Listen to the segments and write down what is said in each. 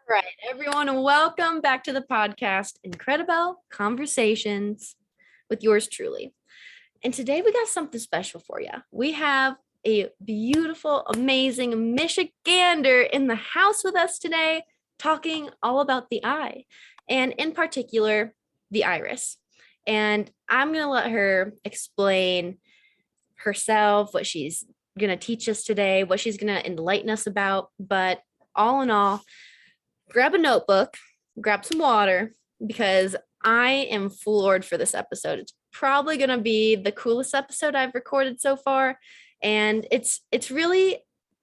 All right, everyone, welcome back to the podcast, Incredibelle Conversations with yours truly. And today we got something special for you. We have a beautiful, amazing Michigander in the house with us today, talking all about the eye, and in particular, the iris. And I'm going to let her explain herself, what she's going to teach us today, what she's going to enlighten us about. But all in all, grab a notebook, grab some water, because I am floored for this episode. It's probably going to be the coolest episode I've recorded so far. And it's really,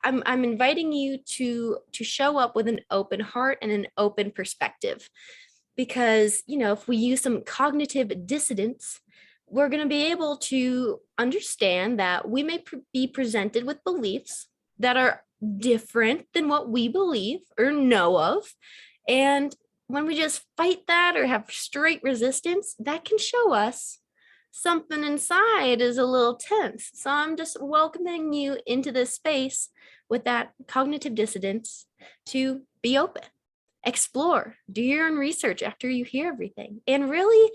I'm inviting you to show up with an open heart and an open perspective. Because, if we use some cognitive dissonance, we're going to be able to understand that we may be presented with beliefs that are different than what we believe or know of. And when we just fight that or have straight resistance, that can show us something inside is a little tense. So I'm just welcoming you into this space with that cognitive dissonance to be open, explore, do your own research after you hear everything, and really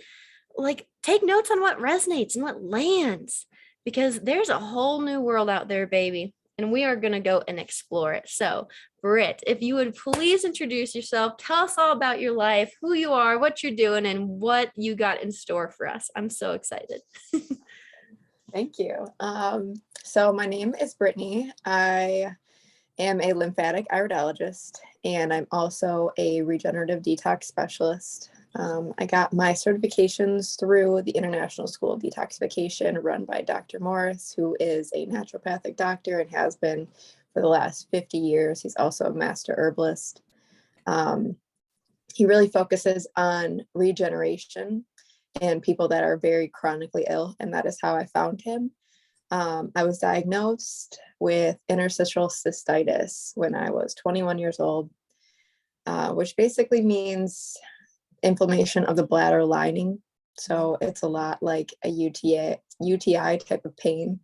take notes on what resonates and what lands, because there's a whole new world out there, baby. And we are going to go and explore it. So, Britt, if you would please introduce yourself, tell us all about your life, who you are, what you're doing, and what you got in store for us. I'm so excited. Thank you. So my name is Brittany. I am a lymphatic iridologist, and I'm also a regenerative detox specialist. I got my certifications through the International School of Detoxification run by Dr. Morris, who is a naturopathic doctor and has been for the last 50 years. He's also a master herbalist. He really focuses on regeneration and people that are very chronically ill, and that is how I found him. I was diagnosed with interstitial cystitis when I was 21 years old, which basically means inflammation of the bladder lining. So it's a lot like a UTI type of pain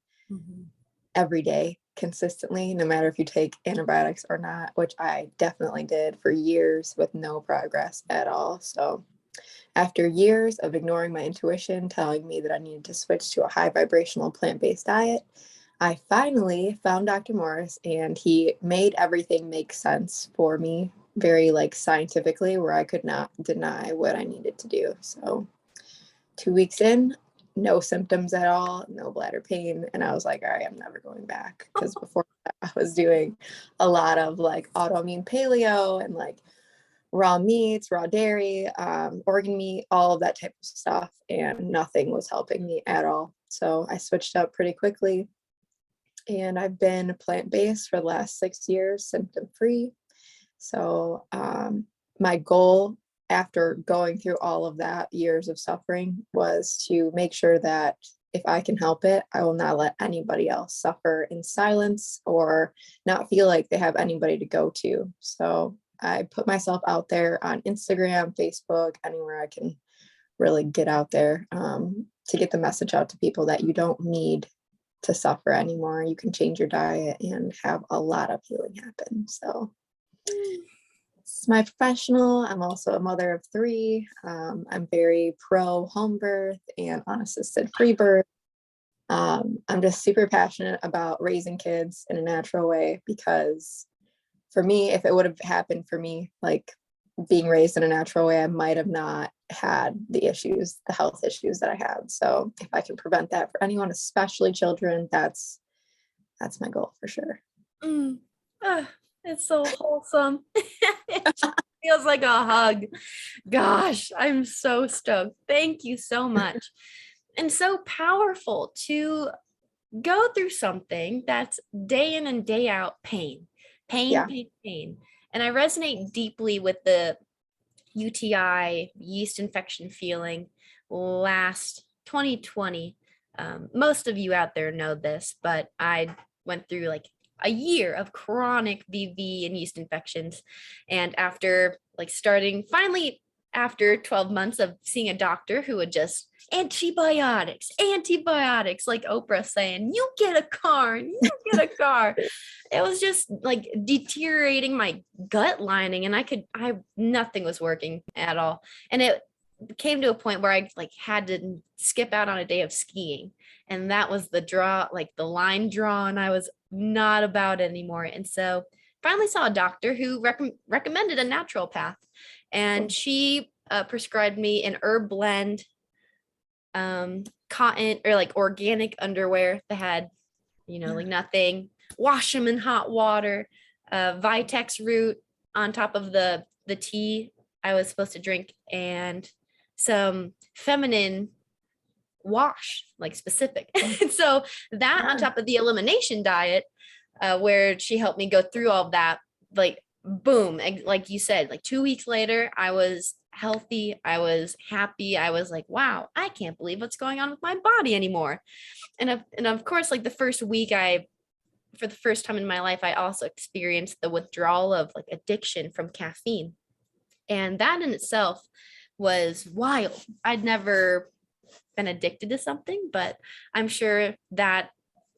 every day, consistently, no matter if you take antibiotics or not, which I definitely did for years with no progress at all. So after years of ignoring my intuition, telling me that I needed to switch to a high vibrational plant-based diet, I finally found Dr. Morris, and he made everything make sense for me very scientifically, where I could not deny what I needed to do. So 2 weeks in, no symptoms at all, no bladder pain. And I was like, all right, I'm never going back. Because before that, I was doing a lot of autoimmune paleo and raw meats, raw dairy, organ meat, all of that type of stuff. And nothing was helping me at all. So I switched up pretty quickly. And I've been plant-based for the last 6 years, symptom-free. So my goal after going through all of that years of suffering was to make sure that if I can help it, I will not let anybody else suffer in silence or not feel like they have anybody to go to. So I put myself out there on Instagram, Facebook, anywhere I can really get out there to get the message out to people that you don't need to suffer anymore. You can change your diet and have a lot of healing happen. So it's my professional. I'm also a mother of 3. I'm very pro home birth and unassisted free birth. I'm just super passionate about raising kids in a natural way, because for me, if it would have happened for me, being raised in a natural way, I might have not had the health issues that I had. So if I can prevent that for anyone, especially children, that's my goal for sure. It's so wholesome. It feels like a hug. Gosh, I'm so stoked. Thank you so much. And so powerful to go through something that's day in and day out pain. And I resonate deeply with the UTI, yeast infection feeling last 2020. Most of you out there know this, but I went through a year of chronic VV and yeast infections. And after starting finally after 12 months of seeing a doctor who would just antibiotics, like Oprah saying, you get a car, you get a car. It was just like deteriorating my gut lining, and nothing was working at all. And it came to a point where I like had to skip out on a day of skiing. And that was the draw, like the line drawn. I was not about it anymore. And so finally saw a doctor who recommended a naturopath, and she prescribed me an herb blend, cotton or like organic underwear that had, like nothing, wash them in hot water, Vitex root on top of the tea I was supposed to drink, and some feminine wash, like specific. So that on top of the elimination diet, where she helped me go through all of that, like boom, like you said, like 2 weeks later, I was healthy, I was happy, I was like, wow, I can't believe what's going on with my body anymore. And of course, like the first week, for the first time in my life, I also experienced the withdrawal of like addiction from caffeine. And that in itself was wild. I'd never been addicted to something, but I'm sure that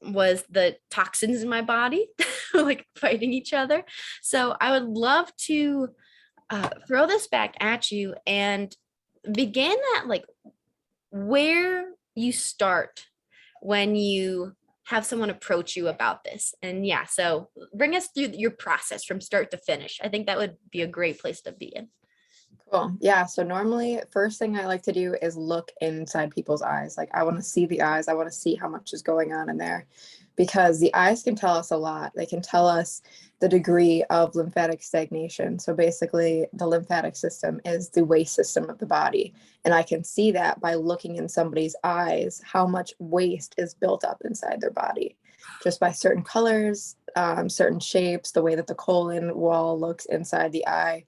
was the toxins in my body like fighting each other. So I would love to throw this back at you and begin at like where you start when you have someone approach you about this. And yeah, so bring us through your process from start to finish. I think that would be a great place to be in. Cool. Yeah. So normally, first thing I like to do is look inside people's eyes. Like I want to see the eyes. I want to see how much is going on in there, because the eyes can tell us a lot. They can tell us the degree of lymphatic stagnation. So basically, the lymphatic system is the waste system of the body. And I can see that by looking in somebody's eyes, how much waste is built up inside their body, just by certain colors, certain shapes, the way that the colon wall looks inside the eye.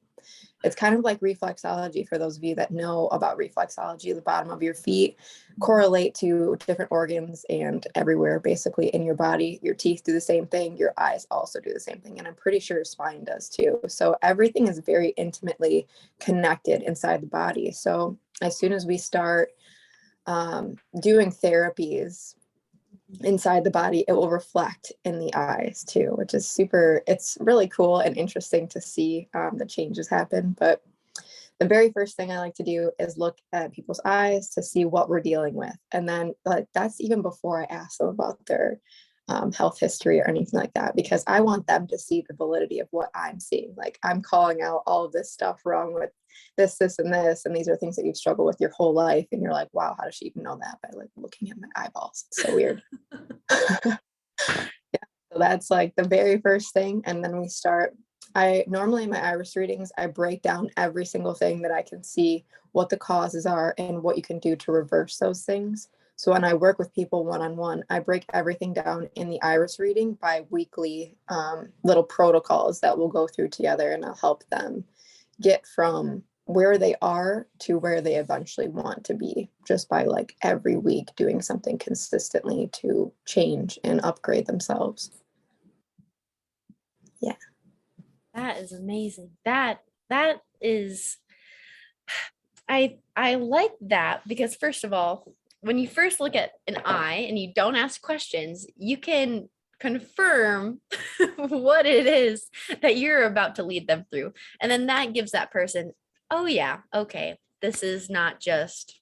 It's kind of like reflexology. For those of you that know about reflexology, the bottom of your feet correlate to different organs and everywhere basically in your body. Your teeth do the same thing. Your eyes also do the same thing. And I'm pretty sure your spine does too. So everything is very intimately connected inside the body. So as soon as we start doing therapies inside the body, it will reflect in the eyes too, which is it's really cool and interesting to see the changes happen. But the very first thing I like to do is look at people's eyes to see what we're dealing with. And then that's even before I ask them about their health history or anything like that, because I want them to see the validity of what I'm seeing. Like I'm calling out all of this stuff wrong with this, and this, and these are things that you've struggled with your whole life. And you're like, wow, how does she even know that? By like looking at my eyeballs. It's so weird. Yeah. So that's like the very first thing. And then we start, normally in my iris readings, I break down every single thing that I can see, what the causes are and what you can do to reverse those things. So when I work with people one-on-one, I break everything down in the iris reading by weekly little protocols that we'll go through together, and I'll help them get from where they are to where they eventually want to be, just by like every week doing something consistently to change and upgrade themselves. Yeah. That is amazing. That is, I like that, because first of all, when you first look at an eye and you don't ask questions, you can confirm what it is that you're about to lead them through. And then that gives that person, oh yeah, okay, this is not just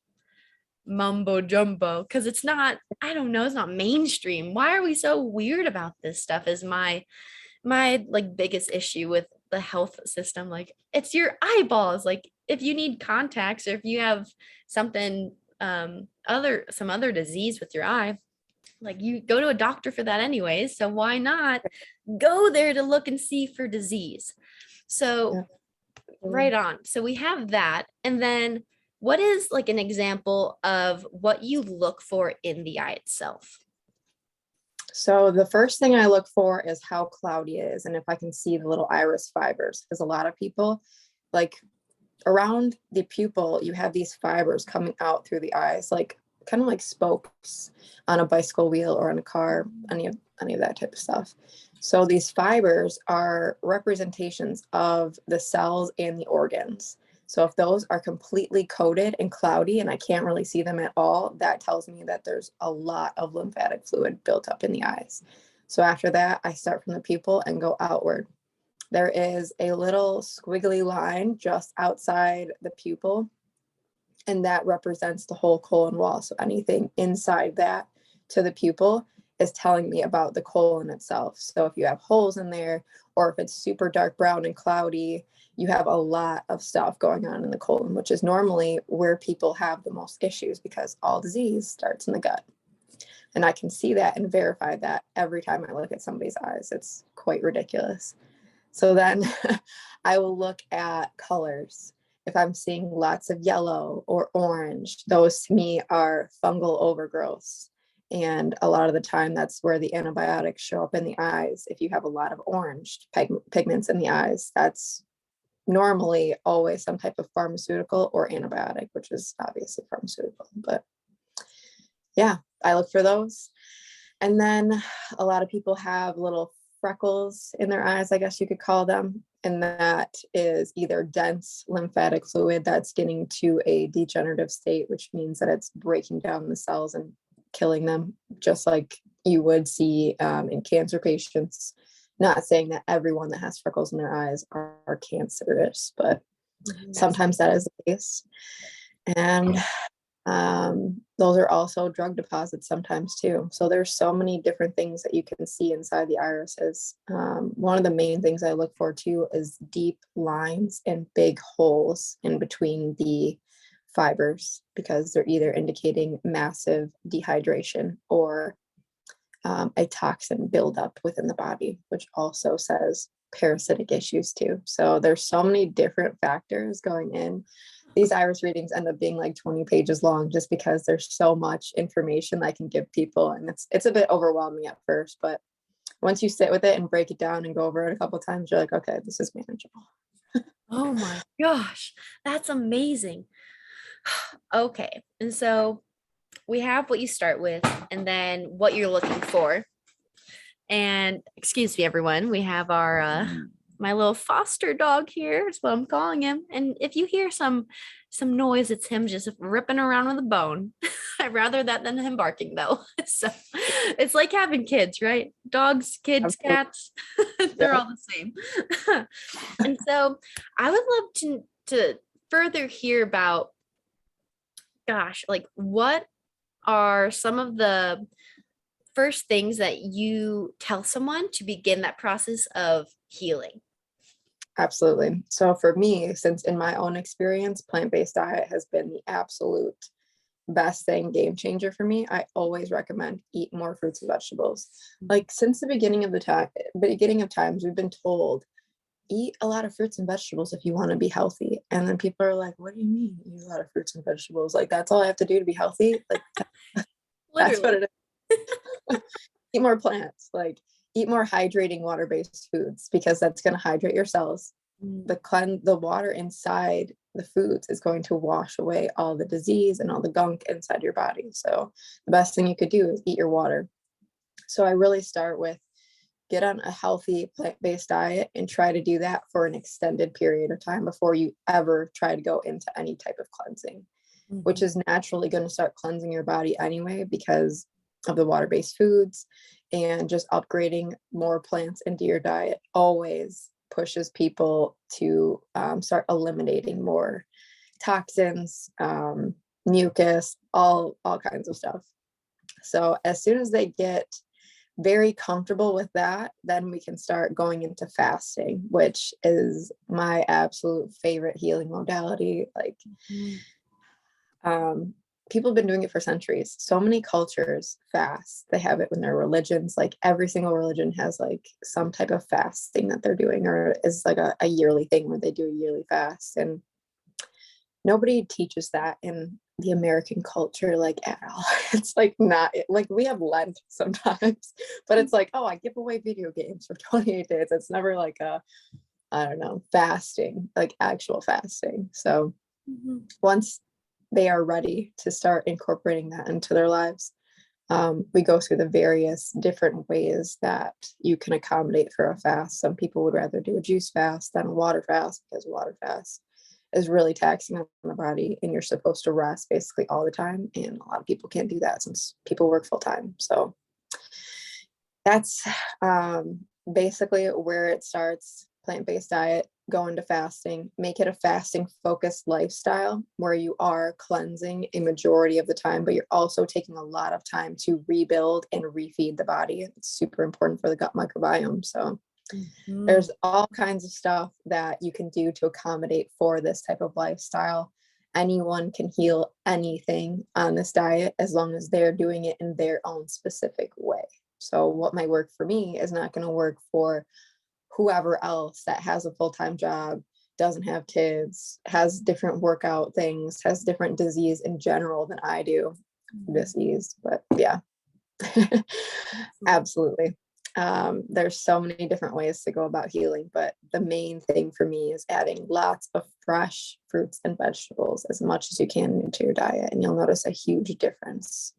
mumbo jumbo, because it's not, I don't know, it's not mainstream. Why are we so weird about this stuff is my like biggest issue with the health system. Like it's your eyeballs. Like if you need contacts, or if you have something some other disease with your eye, like you go to a doctor for that anyways, so why not go there to look and see for disease? So Yeah. right on. So we have that. And then what is like an example of what you look for in the eye itself? So the first thing I look for is how cloudy it is, and if I can see the little iris fibers, because a lot of people, like around the pupil, you have these fibers coming out through the eyes, like kind of like spokes on a bicycle wheel or in a car, any of that type of stuff. So these fibers are representations of the cells and the organs. So if those are completely coated and cloudy and I can't really see them at all, that tells me that there's a lot of lymphatic fluid built up in the eyes. So after that, I start from the pupil and go outward. There is a little squiggly line just outside the pupil, and that represents the whole colon wall. So anything inside that to the pupil is telling me about the colon itself. So if you have holes in there, or if it's super dark brown and cloudy, you have a lot of stuff going on in the colon, which is normally where people have the most issues, because all disease starts in the gut. And I can see that and verify that every time I look at somebody's eyes. It's quite ridiculous. So then I will look at colors. If I'm seeing lots of yellow or orange, those to me are fungal overgrowths. And a lot of the time, that's where the antibiotics show up in the eyes. If you have a lot of orange pigments in the eyes, that's normally always some type of pharmaceutical or antibiotic, which is obviously pharmaceutical. But yeah, I look for those. And then a lot of people have little freckles in their eyes, I guess you could call them. And that is either dense lymphatic fluid that's getting to a degenerative state, which means that it's breaking down the cells and killing them, just like you would see in cancer patients. Not saying that everyone that has freckles in their eyes are cancerous, but sometimes that is the case. And those are also drug deposits sometimes too. So there's so many different things that you can see inside the irises. One of the main things I look for too is deep lines and big holes in between the fibers, because they're either indicating massive dehydration or a toxin buildup within the body, which also says parasitic issues too. So there's so many different factors going in. These iris readings end up being like 20 pages long, just because there's so much information I can give people. And it's a bit overwhelming at first, but once you sit with it and break it down and go over it a couple of times, you're like, okay, this is manageable. Oh my gosh, that's amazing. Okay, and so we have what you start with and then what you're looking for. And excuse me, everyone, we have our my little foster dog here is what I'm calling him. And if you hear some noise, it's him just ripping around with a bone. I'd rather that than him barking though. So it's like having kids, right? Dogs, kids, cats, they're all the same. And so I would love to further hear about, gosh, like what are some of the first things that you tell someone to begin that process of healing? Absolutely. So for me, since in my own experience, plant-based diet has been the absolute best thing, game changer for me, I always recommend eat more fruits and vegetables. Like since the beginning of times, we've been told eat a lot of fruits and vegetables if you want to be healthy. And then people are like, what do you mean eat a lot of fruits and vegetables? Like that's all I have to do to be healthy? Like that's what it is. Eat more plants, like eat more hydrating water-based foods, because that's going to hydrate your cells. The water inside the foods is going to wash away all the disease and all the gunk inside your body. So the best thing you could do is eat your water. So I really start with get on a healthy plant-based diet and try to do that for an extended period of time before you ever try to go into any type of cleansing, which is naturally going to start cleansing your body anyway because of the water-based foods. And just upgrading more plants into your diet always pushes people to start eliminating more toxins, mucus, all kinds of stuff. So as soon as they get very comfortable with that, then we can start going into fasting, which is my absolute favorite healing modality. Like, people have been doing it for centuries. So many cultures fast. They have it in their religions. Like every single religion has like some type of fasting that they're doing, or is like a yearly thing where they do a yearly fast. And nobody teaches that in the American culture, like at all. It's like not like we have Lent sometimes, but it's like, oh, I give away video games for 28 days. It's never like I don't know, fasting, like actual fasting. So once they are ready to start incorporating that into their lives, we go through the various different ways that you can accommodate for a fast. Some people would rather do a juice fast than a water fast, because water fast is really taxing on the body, and you're supposed to rest basically all the time. And a lot of people can't do that since people work full time. So that's basically where it starts. Plant-based diet, go into fasting, make it a fasting focused lifestyle where you are cleansing a majority of the time, but you're also taking a lot of time to rebuild and refeed the body. It's super important for the gut microbiome. So there's all kinds of stuff that you can do to accommodate for this type of lifestyle. Anyone can heal anything on this diet as long as they're doing it in their own specific way. So what might work for me is not going to work for whoever else that has a full-time job, doesn't have kids, has different workout things, has different disease in general than I do. Disease, but yeah. Absolutely. There's so many different ways to go about healing, but the main thing for me is adding lots of fresh fruits and vegetables as much as you can into your diet, and you'll notice a huge difference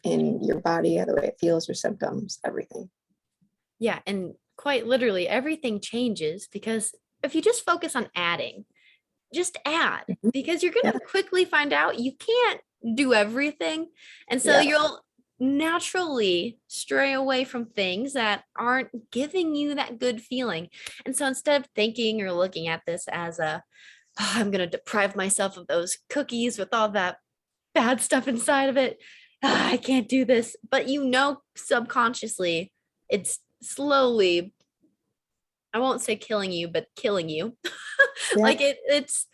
in your body, the way it feels, your symptoms, everything. Yeah, and quite literally everything changes, because if you just focus on adding, just add, because you're going to quickly find out you can't do everything. And so you'll naturally stray away from things that aren't giving you that good feeling. And so instead of thinking or looking at this as I'm going to deprive myself of those cookies with all that bad stuff inside of it, I can't do this. But subconsciously, it's slowly, I won't say killing you, but killing you. Like it's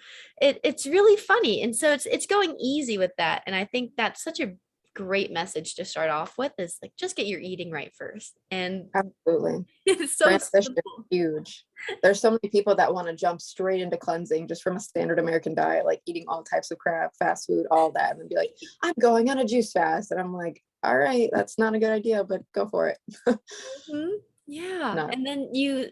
really funny. And so it's going easy with that. And I think that's such a great message to start off with, is like, just get your eating right first. And absolutely, it's so simple. Huge. There's so many people that want to jump straight into cleansing just from a standard American diet, like eating all types of crap, fast food, all that, and then be like, I'm going on a juice fast. And I'm like, all right, that's not a good idea, but go for it. Yeah. No. And then you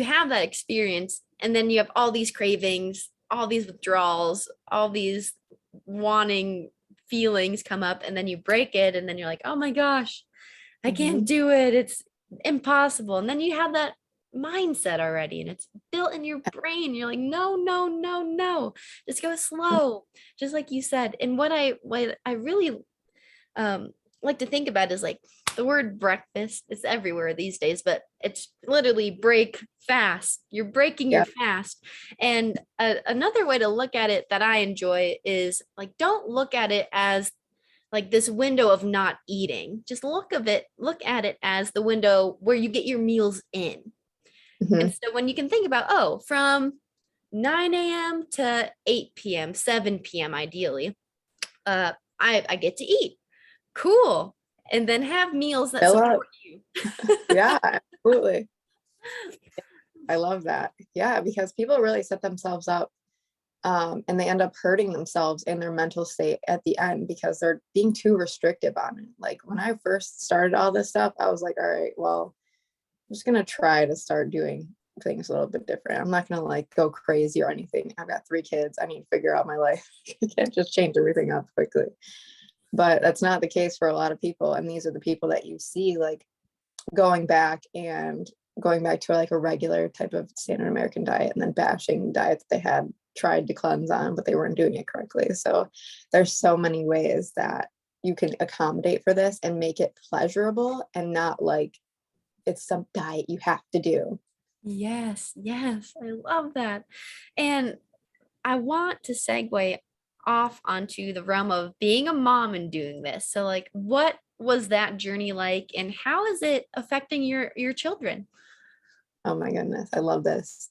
have that experience, and then you have all these cravings, all these withdrawals, all these wanting feelings come up, and then you break it, and then you're like, oh my gosh, I can't do it. It's impossible. And then you have that mindset already, and it's built in your brain. You're like, no, no, no, no. Just go slow. Just like you said. And what I really like to think about is like the word breakfast. It's everywhere these days, but it's literally break fast. You're breaking your fast. And another way to look at it that I enjoy is like, don't look at it as like this window of not eating. Just look at it as the window where you get your meals in. And so when you can think about, from 9 a.m. to 8 p.m., 7 p.m. ideally, I get to eat. Cool. And then have meals that support you. Yeah, absolutely. I love that. Yeah, because people really set themselves up, and they end up hurting themselves in their mental state at the end because they're being too restrictive on it. Like when I first started all this stuff, I was like, all right, well, I'm just going to try to start doing things a little bit different. I'm not going to like go crazy or anything. I've got 3 kids. I need to figure out my life. You can't just change everything up quickly. But that's not the case for a lot of people. And these are the people that you see like going back to like a regular type of standard American diet, and then bashing diets they had tried to cleanse on, but they weren't doing it correctly. So there's so many ways that you can accommodate for this and make it pleasurable, and not like it's some diet you have to do. Yes, I love that. And I want to segue off onto the realm of being a mom and doing this. So like, what was that journey like, and how is it affecting your children? Oh my goodness, I love this.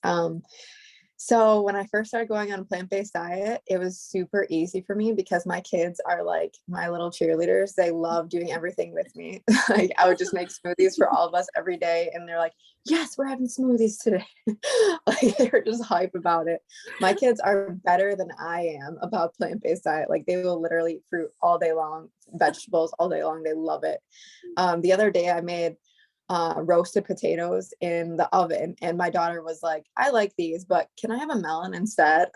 So when I first started going on a plant-based diet, it was super easy for me because my kids are like my little cheerleaders. They love doing everything with me. Like I would just make smoothies for all of us every day, and they're like, yes, we're having smoothies today. Like they were just hype about it. My kids are better than I am about plant-based diet. Like they will literally eat fruit all day long, vegetables all day long. They love it. The other day I made roasted potatoes in the oven, and my daughter was like, I like these, but can I have a melon instead?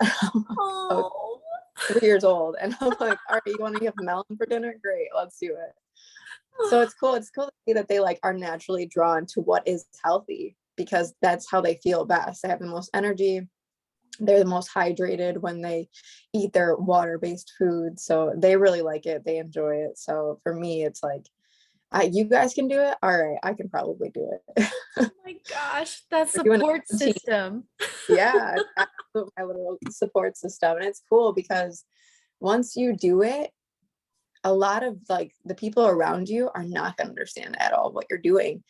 Oh, 3 years old, and I'm like, all right, you want to have melon for dinner? Great, let's do it. So it's cool to see that they like are naturally drawn to what is healthy, because that's how they feel best. They have the most energy, they're the most hydrated when they eat their water-based food. So they really like it. They enjoy it. So for me, it's like, you guys can do it. All right, I can probably do it. Oh my gosh, that We're doing support a team. system. Yeah, my little support system. And it's cool because once you do it, a lot of like the people around you are not going to understand at all what you're doing.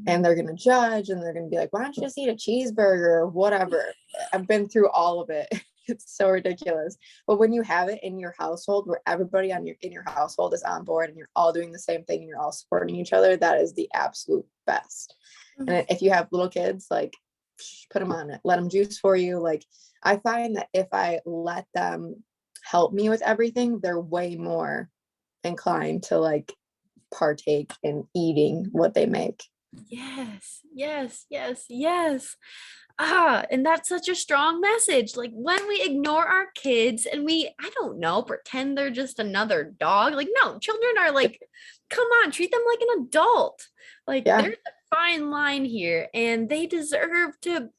And they're going to judge, and they're going to be like, why don't you just eat a cheeseburger or whatever? I've been through all of it. It's so ridiculous. But when you have it in your household where everybody in your household is on board and you're all doing the same thing and you're all supporting each other, that is the absolute best. And if you have little kids, like, put them on it, let them juice for you. Like, I find that if I let them help me with everything, they're way more inclined to like partake in eating what they make. Yes, yes, yes, yes. And that's such a strong message. Like when we ignore our kids and I don't know, pretend they're just another dog. Like, no, children are like, come on, treat them like an adult. Like there's a fine line here, and they deserve to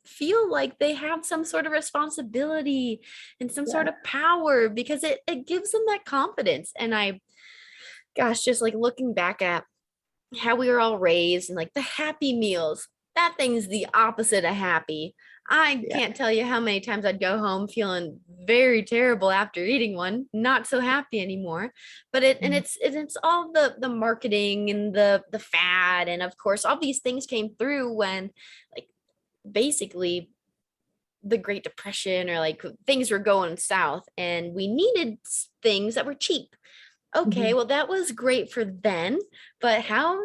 feel like they have some sort of responsibility and some sort of power, because it gives them that confidence. And gosh, just like looking back at how we were all raised and like the happy meals, that thing's the opposite of happy. I can't tell you how many times I'd go home feeling very terrible after eating one, not so happy anymore. But it's all the marketing and the fad, and of course all these things came through when like basically the Great Depression, or like things were going south and we needed things that were cheap. Okay, well, that was great for then, but how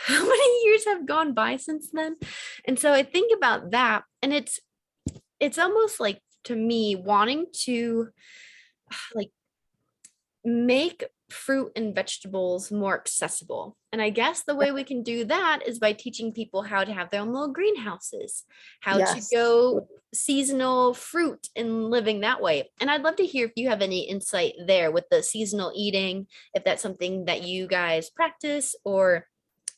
many years have gone by since then? And so I think about that, and it's almost like, to me, wanting to like make fruit and vegetables more accessible. And I guess the way we can do that is by teaching people how to have their own little greenhouses, how to go seasonal fruit and living that way. And I'd love to hear if you have any insight there with the seasonal eating, if that's something that you guys practice, or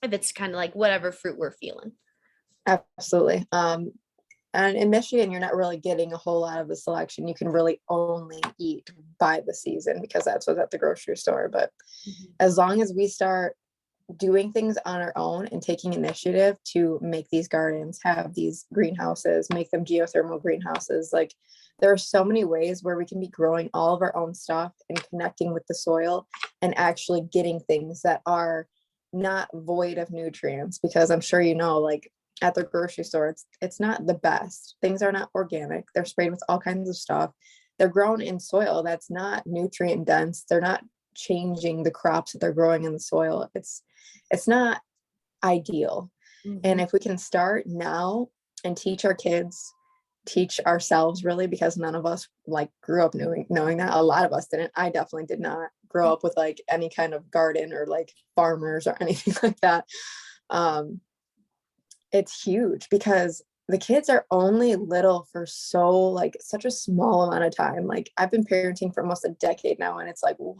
if it's kind of like whatever fruit we're feeling. Absolutely. And in Michigan, you're not really getting a whole lot of the selection. You can really only eat by the season because that's what's at the grocery store. But as long as we start doing things on our own and taking initiative to make these gardens, have these greenhouses, make them geothermal greenhouses, like there are so many ways where we can be growing all of our own stuff and connecting with the soil and actually getting things that are not void of nutrients. Because I'm sure you know, like, at the grocery store, it's not the best. Things are not organic. They're sprayed with all kinds of stuff. They're grown in soil that's not nutrient dense. They're not changing the crops that they're growing in the soil. It's not ideal. And if we can start now and teach our kids, teach ourselves, really, because none of us like grew up knowing that. A lot of us didn't. I definitely did not grow up with like any kind of garden or like farmers or anything like that. It's huge because the kids are only little for such a small amount of time. Like I've been parenting for almost a decade now, and it's like, what?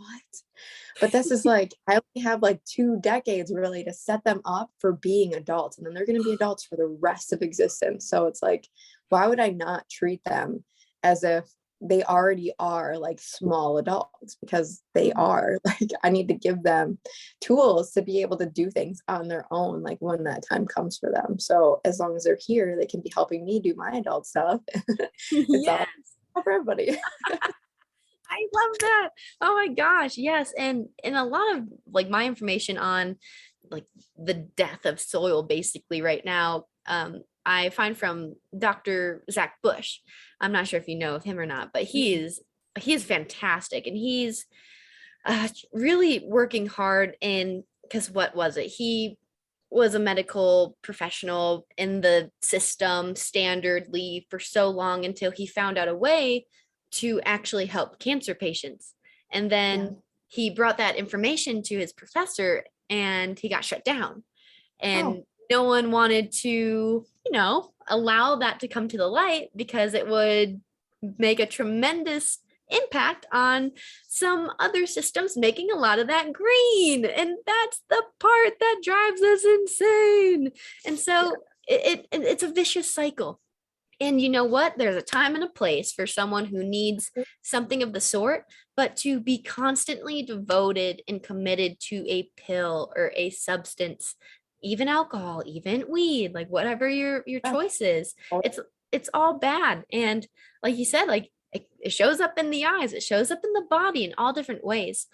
But this is like, I only have like 2 decades really to set them up for being adults, and then they're going to be adults for the rest of existence. So it's like, why would I not treat them as if they already are like small adults? Because they are. Like, I need to give them tools to be able to do things on their own, like when that time comes for them. So as long as they're here, they can be helping me do my adult stuff. It's all for everybody. I love that. Oh my gosh, yes. And a lot of like my information on like the death of soil basically right now, I find from Dr. Zach Bush. I'm not sure if you know of him or not, but he is fantastic, and he's really working hard. And because what was it? He was a medical professional in the system standardly for so long until he found out a way to actually help cancer patients. And then he brought that information to his professor, and he got shut down. And no one wanted to, allow that to come to the light because it would make a tremendous impact on some other systems making a lot of that green. And that's the part that drives us insane. And so it's a vicious cycle. And you know what? There's a time and a place for someone who needs something of the sort, but to be constantly devoted and committed to a pill or a substance, even alcohol, even weed, like whatever your Yeah. choice is, it's all bad. And like you said, like it shows up in the eyes, it shows up in the body in all different ways.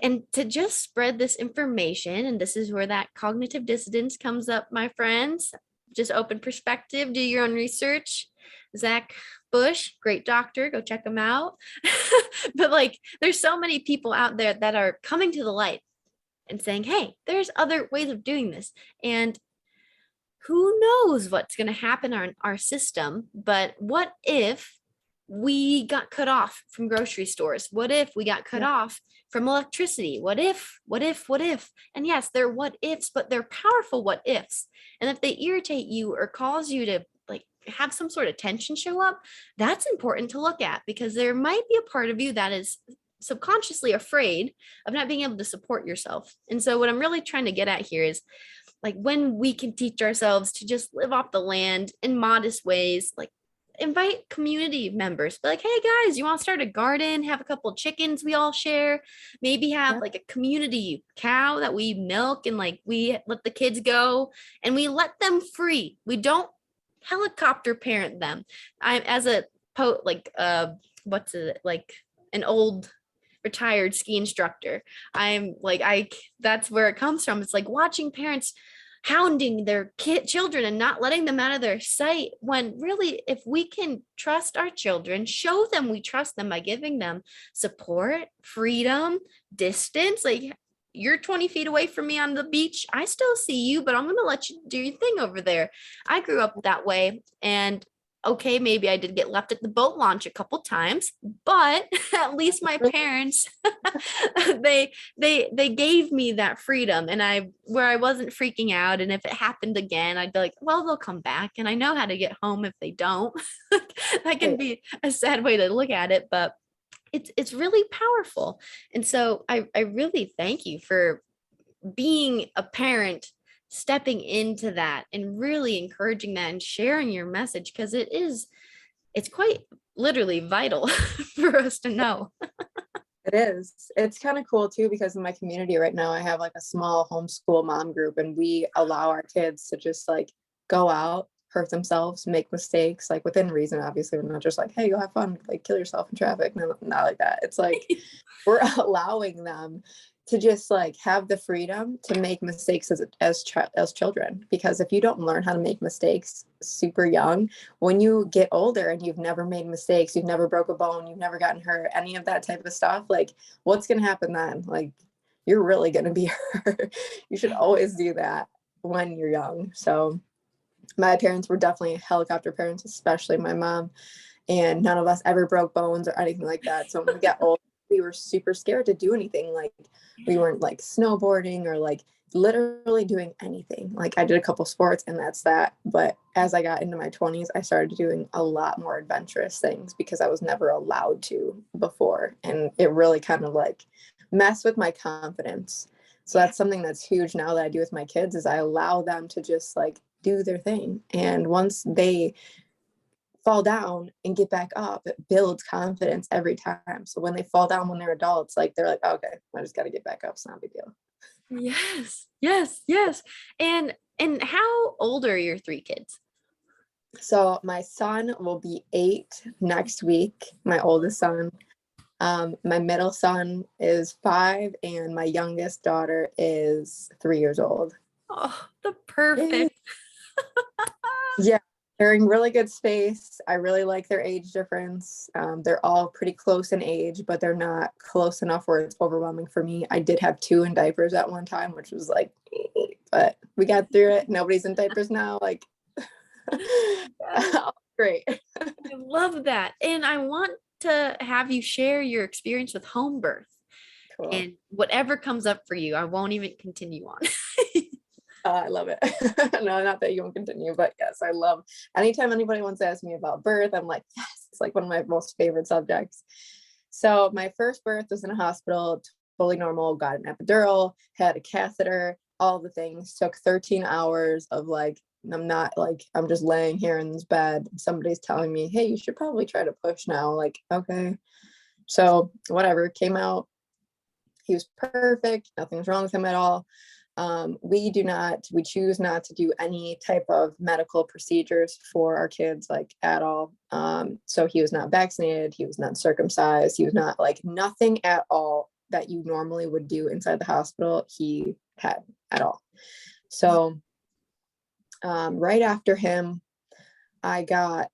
And to just spread this information, and this is where that cognitive dissonance comes up, my friends. Just open perspective, do your own research. Zach Bush, great doctor, go check him out. But like, there's so many people out there that are coming to the light and saying, hey, there's other ways of doing this. And who knows what's going to happen in our system, but what if we got cut off from grocery stores? What if we got cut off from electricity? What if, what if, what if? And yes, they're what ifs, but they're powerful what ifs. And if they irritate you or cause you to like have some sort of tension show up, that's important to look at, because there might be a part of you that is subconsciously afraid of not being able to support yourself. And so what I'm really trying to get at here is, like, when we can teach ourselves to just live off the land in modest ways, like invite community members, be like, hey guys, you want to start a garden, have a couple chickens we all share, maybe have like a community cow that we milk, and like we let the kids go and we let them free. We don't helicopter parent them. I'm as a what's it, like an old retired ski instructor, I'm like, that's where it comes from. It's like watching parents hounding their children and not letting them out of their sight, when really, if we can trust our children, show them we trust them by giving them support, freedom, distance. Like, you're 20 feet away from me on the beach, I still see you, but I'm going to let you do your thing over there. I grew up that way, and okay, maybe I did get left at the boat launch a couple times, but at least my parents, they gave me that freedom, and where I wasn't freaking out. And if it happened again, I'd be like, well, they'll come back, and I know how to get home if they don't. That can be a sad way to look at it, but it's really powerful. And so I really thank you for being a parent, stepping into that and really encouraging that and sharing your message, because it's quite literally vital for us to know. It is. It's kind of cool too, because in my community right now, I have like a small homeschool mom group, and we allow our kids to just like go out, hurt themselves, make mistakes, like within reason. Obviously, we're not just like, hey, go have fun, like kill yourself in traffic. No, not like that. It's like we're allowing them to just like have the freedom to make mistakes as children. Because if you don't learn how to make mistakes super young, when you get older and you've never made mistakes, you've never broke a bone, you've never gotten hurt, any of that type of stuff, like what's going to happen then? Like, you're really going to be hurt. You should always do that when you're young. So my parents were definitely helicopter parents, especially my mom, and none of us ever broke bones or anything like that. So when we got old, we were super scared to do anything. Like, we weren't like snowboarding or like literally doing anything. Like, I did a couple sports and that's that. But as I got into my 20s, I started doing a lot more adventurous things because I was never allowed to before. And it really kind of like messed with my confidence. So that's something that's huge now that I do with my kids, is I allow them to just like do their thing. And once they fall down and get back up, it builds confidence every time. So when they fall down when they're adults, like they're like, oh, okay, I just got to get back up. It's not a big deal. Yes. And how old are your three kids? So my son will be 8 next week, my oldest son. My middle son is 5, and my youngest daughter is 3 years old. Oh, the perfect. Yeah, they're in really good space. I really like their age difference. They're all pretty close in age, but they're not close enough where it's overwhelming for me. I did have 2 in diapers at one time, which was like, but we got through it. Nobody's in diapers now. Like, great. I love that. And I want to have you share your experience with home birth. Cool. And whatever comes up for you, I won't even continue on. I love it. No, not that you won't continue, but yes, I love anytime anybody wants to ask me about birth, I'm like, yes, it's like one of my most favorite subjects. So my first birth was in a hospital, totally normal, got an epidural, had a catheter, all the things, took 13 hours of like I'm not like, I'm just laying here in this bed. Somebody's telling me, hey, you should probably try to push now. Like, okay. So whatever, came out. He was perfect. Nothing's wrong with him at all. We choose not to do any type of medical procedures for our kids, like at all. So he was not vaccinated. He was not circumcised. He was not like nothing at all that you normally would do inside the hospital. He had at all. So right after him, I got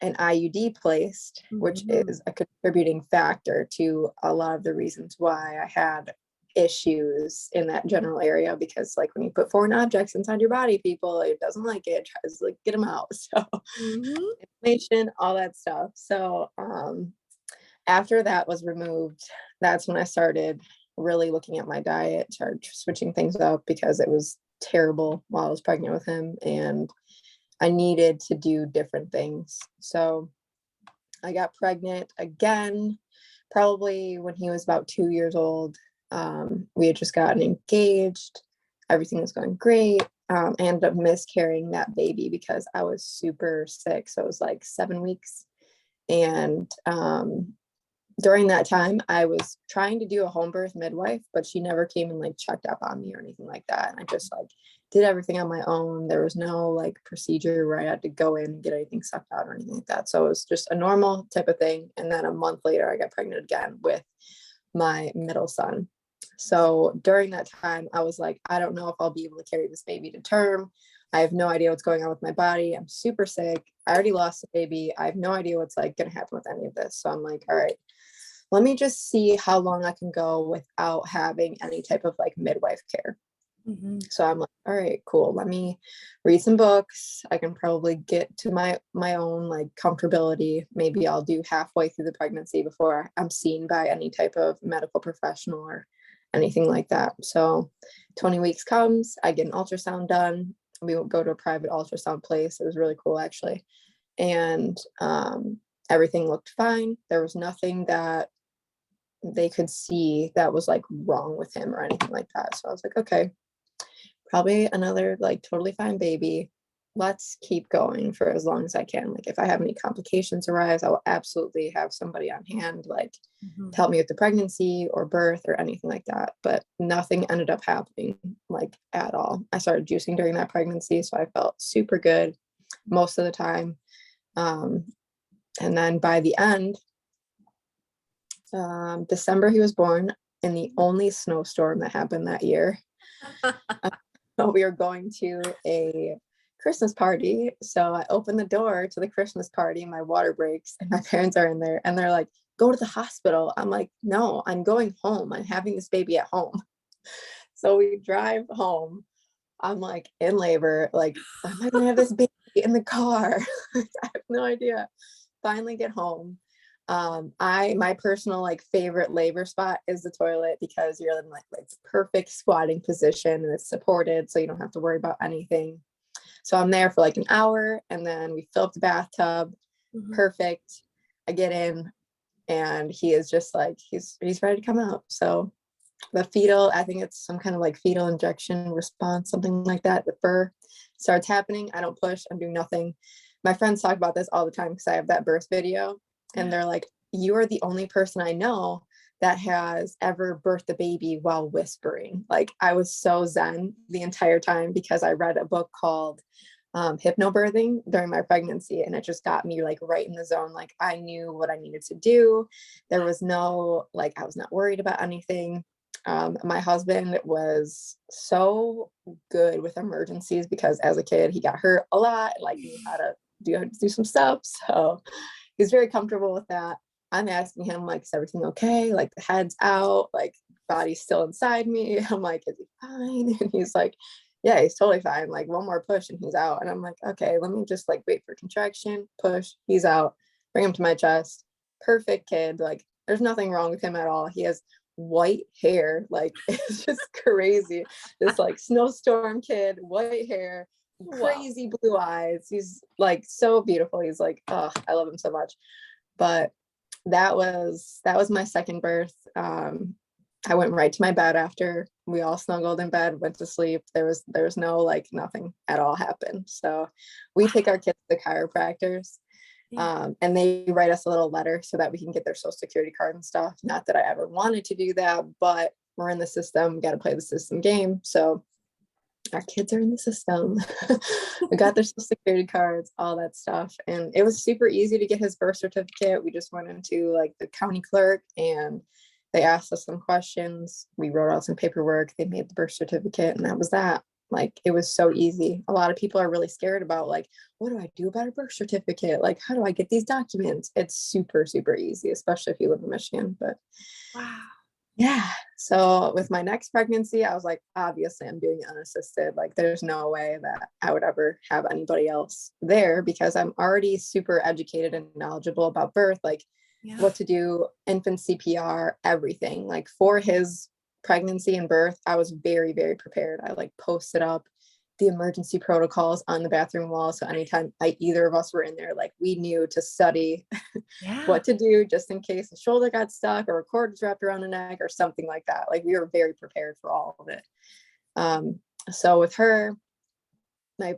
an IUD placed, which is a contributing factor to a lot of the reasons why I had issues in that general area, because like when you put foreign objects inside your body, people, it doesn't like it, tries to like get them out. So inflammation, all that stuff. So after that was removed, that's when I started really looking at my diet, started switching things up because it was terrible while I was pregnant with him, and I needed to do different things. So I got pregnant again, probably when he was about 2 years old. We had just gotten engaged. Everything was going great. I ended up miscarrying that baby because I was super sick. So it was like 7 weeks. And during that time, I was trying to do a home birth midwife, but she never came and like checked up on me or anything like that. And I just like did everything on my own. There was no like procedure where I had to go in and get anything sucked out or anything like that. So it was just a normal type of thing. And then a month later, I got pregnant again with my middle son. So during that time, I was like, I don't know if I'll be able to carry this baby to term. I have no idea what's going on with my body. I'm super sick. I already lost the baby. I have no idea what's like going to happen with any of this. So I'm like, all right, let me just see how long I can go without having any type of like midwife care. So I'm like, all right, cool. Let me read some books. I can probably get to my own like comfortability. Maybe I'll do halfway through the pregnancy before I'm seen by any type of medical professional or anything like that. So 20 weeks comes, I get an ultrasound done. We will go to a private ultrasound place. It was really cool actually. And everything looked fine. There was nothing that they could see that was like wrong with him or anything like that. So I was like, okay, probably another like totally fine baby. Let's keep going for as long as I can. Like if I have any complications arise, I will absolutely have somebody on hand, like to help me with the pregnancy or birth or anything like that. But nothing ended up happening like at all. I started juicing during that pregnancy, so I felt super good most of the time. And then by the end, December, he was born in the only snowstorm that happened that year. We were going to a Christmas party. So I opened the door to the Christmas party, my water breaks, and my parents are in there and they're like, go to the hospital. I'm like, no, I'm going home. I'm having this baby at home. So we drive home. I'm like in labor, like, am I gonna have this baby in the car? I have no idea. Finally get home. My personal like favorite labor spot is the toilet, because you're in like perfect squatting position and it's supported, so you don't have to worry about anything. So I'm there for like an hour, and then we fill up the bathtub. Perfect. I get in, and he is just like, he's ready to come out. So the fetal, I think it's some kind of like fetal injection response, something like that. The fur starts happening. I don't push. I'm doing nothing. My friends talk about this all the time because I have that birth video. And they're like, you are the only person I know that has ever birthed a baby while whispering. Like I was so zen the entire time because I read a book called hypnobirthing during my pregnancy, and it just got me like right in the zone. Like I knew what I needed to do. There was no, like, I was not worried about anything. My husband was so good with emergencies because as a kid, he got hurt a lot, like knew how to do some stuff. So he's very comfortable with that. I'm asking him, like, is everything okay? Like the head's out, like body's still inside me. I'm like, is he fine? And he's like, yeah, he's totally fine. Like one more push and he's out. And I'm like, okay, let me just like wait for contraction, push, he's out, bring him to my chest. Perfect kid. Like there's nothing wrong with him at all. He has white hair. Like it's just crazy. This like snowstorm kid, white hair, crazy blue eyes. He's like so beautiful. He's like, oh, I love him so much. But that was my second birth. I went right to my bed after. we all snuggled in bed, went to sleep. There was no like nothing at all happened. So we take our kids to chiropractors. And they write us a little letter so that we can get their social security card and stuff. Not that I ever wanted to do that, but we're in the system, got to play the system game. So our kids are in the system. We got their social security cards, all that stuff. And it was super easy to get his birth certificate. We just went into like the county clerk and they asked us some questions. We wrote out some paperwork. They made the birth certificate and that was that. Like, it was so easy. A lot of people are really scared about like, what do I do about a birth certificate? Like, how do I get these documents? It's super, super easy, especially if you live in Michigan. But wow. Yeah. So with my next pregnancy, I was like, obviously I'm doing unassisted. Like, there's no way that I would ever have anybody else there because I'm already super educated and knowledgeable about birth, like what to do, infant CPR, everything. Like for his pregnancy and birth, I was very, very prepared. I like posted up the emergency protocols on the bathroom wall. So anytime either of us were in there, like we knew to study what to do just in case the shoulder got stuck or a cord was wrapped around the neck or something like that. Like we were very prepared for all of it. So with her, my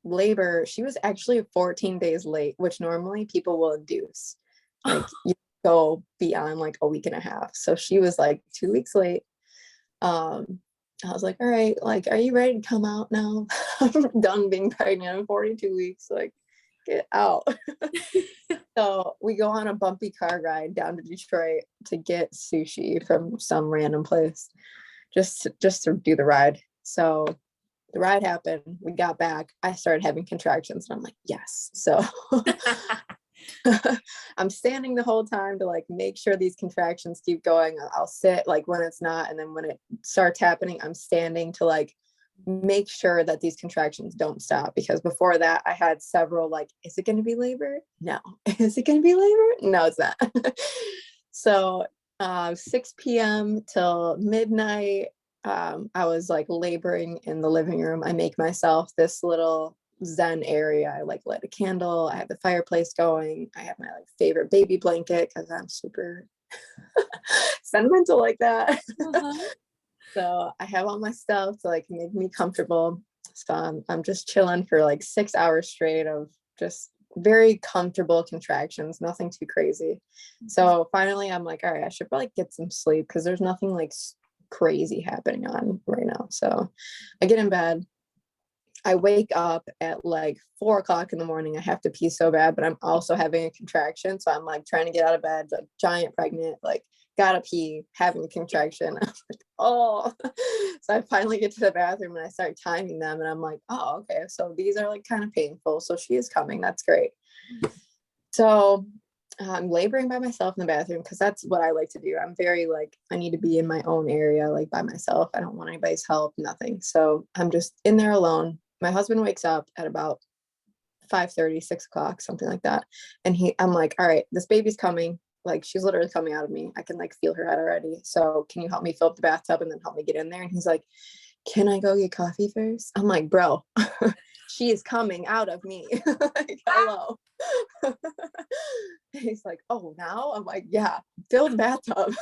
labor, she was actually 14 days late, which normally people will induce. Like you go beyond like a week and a half. So she was like 2 weeks late. I was like, all right, like, are you ready to come out now? I'm done being pregnant. I'm 42 weeks. Like, get out. So we go on a bumpy car ride down to Detroit to get sushi from some random place, just to do the ride. So the ride happened. We got back. I started having contractions, and I'm like, yes. So I'm standing the whole time to like make sure these contractions keep going. I'll sit like when it's not, and then when it starts happening, I'm standing to like make sure that these contractions don't stop, because before that I had several like, is it going to be labor? No. Is it going to be labor? No, it's not. So 6 p.m. till midnight, I was like laboring in the living room. I make myself this little zen area. I like lit a candle. I have the fireplace going. I have my like favorite baby blanket because I'm super sentimental like that. So I have all my stuff to like make me comfortable. So I'm just chilling for like 6 hours straight of just very comfortable contractions, nothing too crazy. So finally I'm like, all right, I should probably get some sleep because there's nothing like crazy happening on right now. So I get in bed. I wake up at like 4 o'clock in the morning. I have to pee so bad, but I'm also having a contraction. So I'm like trying to get out of bed, like giant pregnant, like gotta pee, having a contraction. I'm like, oh. So I finally get to the bathroom and I start timing them. And I'm like, oh, okay. So these are like kind of painful. So she is coming. That's great. So I'm laboring by myself in the bathroom because that's what I like to do. I'm very like, I need to be in my own area, like by myself. I don't want anybody's help, nothing. So I'm just in there alone. My husband wakes up at about 5:30, 6 o'clock, something like that. And I'm like, all right, this baby's coming. Like, she's literally coming out of me. I can like feel her head already. So can you help me fill up the bathtub and then help me get in there? And he's like, can I go get coffee first? I'm like, bro, she is coming out of me. Like, hello. He's like, oh, now? I'm like, yeah, fill the bathtub.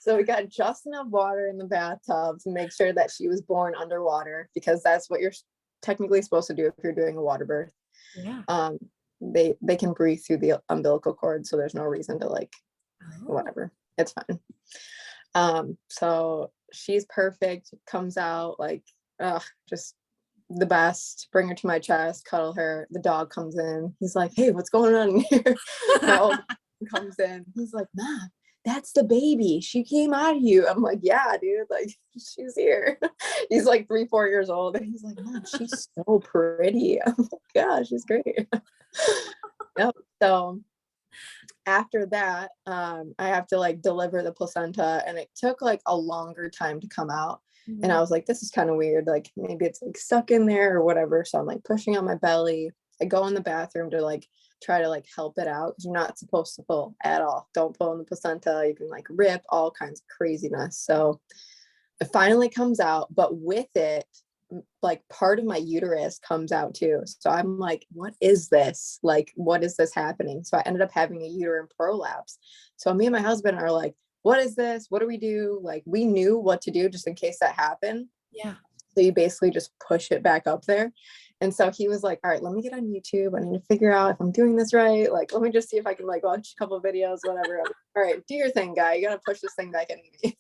So we got just enough water in the bathtub to make sure that she was born underwater, because that's what you're technically supposed to do if you're doing a water birth. Yeah. They can breathe through the umbilical cord, so there's no reason to like whatever. It's fine. So she's perfect, comes out like just the best. Bring her to my chest, cuddle her. The dog comes in. He's like, hey, what's going on in here? My old comes in. He's like, Mom, that's the baby. She came out of you. I'm like, yeah, dude, like she's here. He's like 3-4 years old. And he's like, Mom, she's so pretty. I'm like, yeah, she's great. Yep. So after that, I have to like deliver the placenta, and it took like a longer time to come out. And I was like, this is kind of weird. Like maybe it's like stuck in there or whatever. So I'm like pushing on my belly. I go in the bathroom to like try to like help it out, because you're not supposed to pull at all. Don't pull in the placenta. You can like rip, all kinds of craziness. So it finally comes out, but with it, like part of my uterus comes out too. So I'm like, what is this? Like, what is this happening? So I ended up having a uterine prolapse. So me and my husband are like, what is this? What do we do? Like, we knew what to do just in case that happened. Yeah. So you basically just push it back up there. And so he was like, all right, let me get on YouTube. I need to figure out if I'm doing this right. Like, let me just see if I can like watch a couple of videos, whatever. All right, do your thing, guy. You got to push this thing back in me.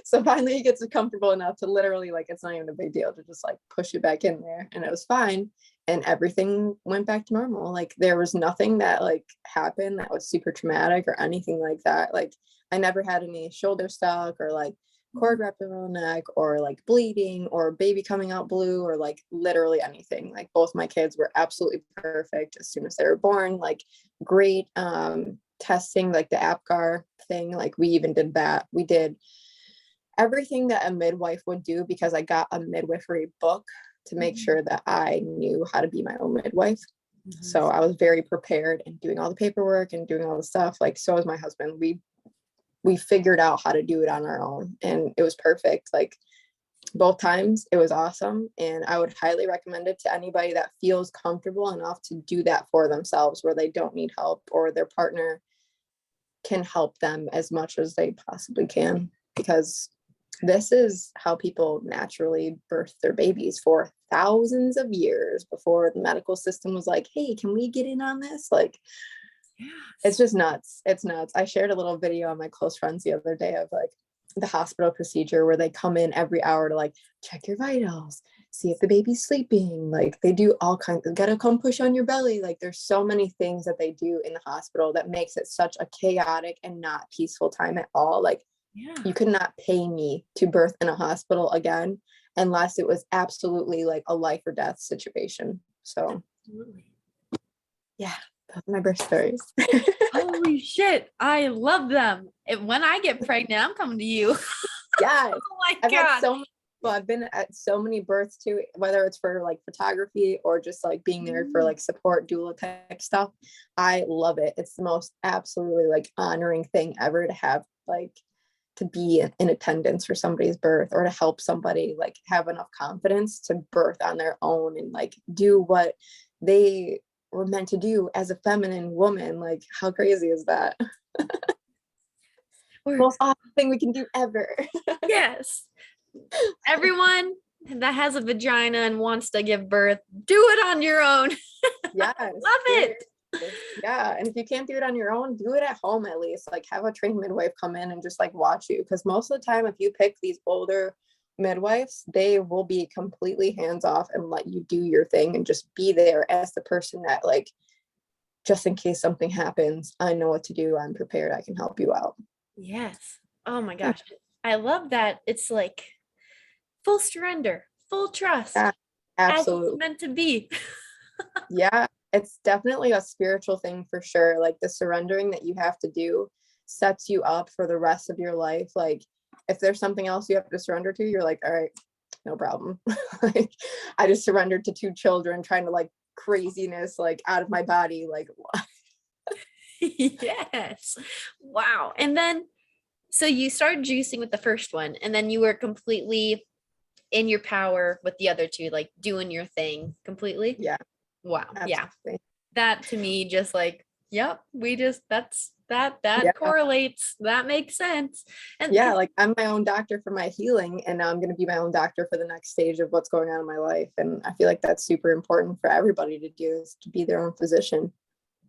So finally he gets comfortable enough to literally, like, it's not even a big deal to just like push it back in there. And it was fine. And everything went back to normal. Like, there was nothing that like happened that was super traumatic or anything like that. Like, I never had any shoulder stuck or like cord wrapped around the neck or like bleeding or baby coming out blue or like literally anything. Like, both my kids were absolutely perfect as soon as they were born. Like, great testing, like the APGAR thing. Like, we even did that. We did everything that a midwife would do because I got a midwifery book to make sure that I knew how to be my own midwife. So I was very prepared and doing all the paperwork and doing all the stuff. Like, so was my husband. We figured out how to do it on our own, and it was perfect. Like, both times it was awesome. And I would highly recommend it to anybody that feels comfortable enough to do that for themselves, where they don't need help or their partner can help them as much as they possibly can, because this is how people naturally birth their babies for thousands of years before the medical system was like, hey, can we get in on this? Like, it's just nuts. It's nuts. I shared a little video on my close friends the other day of like the hospital procedure where they come in every hour to like check your vitals, see if the baby's sleeping. Like, they do all kinds of, gotta come push on your belly. Like, there's so many things that they do in the hospital that makes it such a chaotic and not peaceful time at all. Like, you could not pay me to birth in a hospital again unless it was absolutely like a life or death situation. So yeah, that's my birth stories. Holy shit. I love them. When I get pregnant, I'm coming to you. Yeah. Oh my I've God. had so many, well, I've been at so many births too, whether it's for like photography or just like being there for like support doula type stuff. I love it. It's the most absolutely like honoring thing ever to have, like, to be in attendance for somebody's birth or to help somebody like have enough confidence to birth on their own and like do what they were meant to do as a feminine woman. Like, how crazy is that? Most awesome thing we can do ever. Yes. Everyone that has a vagina and wants to give birth, do it on your own. Yes. Love it. Yeah. And if you can't do it on your own, do it at home at least. Like, have a trained midwife come in and just like watch you. Because most of the time, if you pick these older midwives, they will be completely hands off and let you do your thing and just be there as the person that, like, just in case something happens, I know what to do. I'm prepared. I can help you out. Yes. Oh my gosh. I love that. It's like full surrender, full trust. Yeah, as absolutely. it's meant to be. Yeah, it's definitely a spiritual thing for sure. Like, the surrendering that you have to do sets you up for the rest of your life. Like, if there's something else you have to surrender to, you're like, all right, no problem. Like, I just surrendered to 2 children trying to like craziness like out of my body. Like, Yes. Wow. And then, so you started juicing with the first one, and then you were completely in your power with the other 2, like doing your thing completely. yeah. Wow. Absolutely. Yeah. That to me, just like, yep, that Yeah. correlates. That makes sense. And Yeah, like, I'm my own doctor for my healing, and now I'm going to be my own doctor for the next stage of what's going on in my life. And I feel like that's super important for everybody to do, is to be their own physician.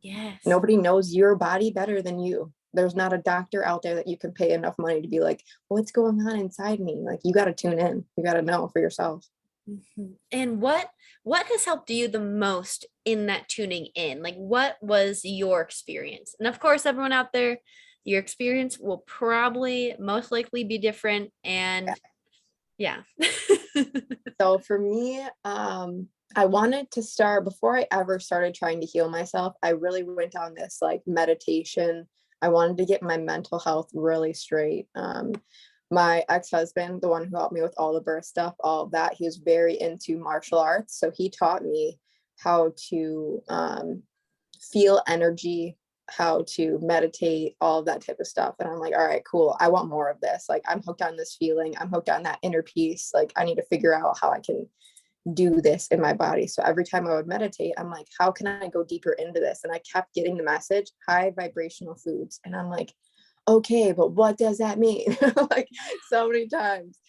yes. Nobody knows your body better than you. There's not a doctor out there that you can pay enough money to be like, what's going on inside me? Like, you got to tune in. You got to know for yourself. And what has helped you the most in that tuning in? Like, what was your experience? And of course, everyone out there, your experience will probably most likely be different. And yeah. So for me, I wanted to start, before I ever started trying to heal myself, I really went on this like meditation. I wanted to get my mental health really straight. My ex-husband, the one who helped me with all the birth stuff, all of that, he was very into martial arts. So he taught me how to feel energy, how to meditate, all of that type of stuff. And I'm like, all right, cool. I want more of this. Like, I'm hooked on this feeling. I'm hooked on that inner peace. Like, I need to figure out how I can do this in my body. So every time I would meditate, I'm like, how can I go deeper into this? And I kept getting the message, high vibrational foods. And I'm like, okay, but what does that mean? Like so many times.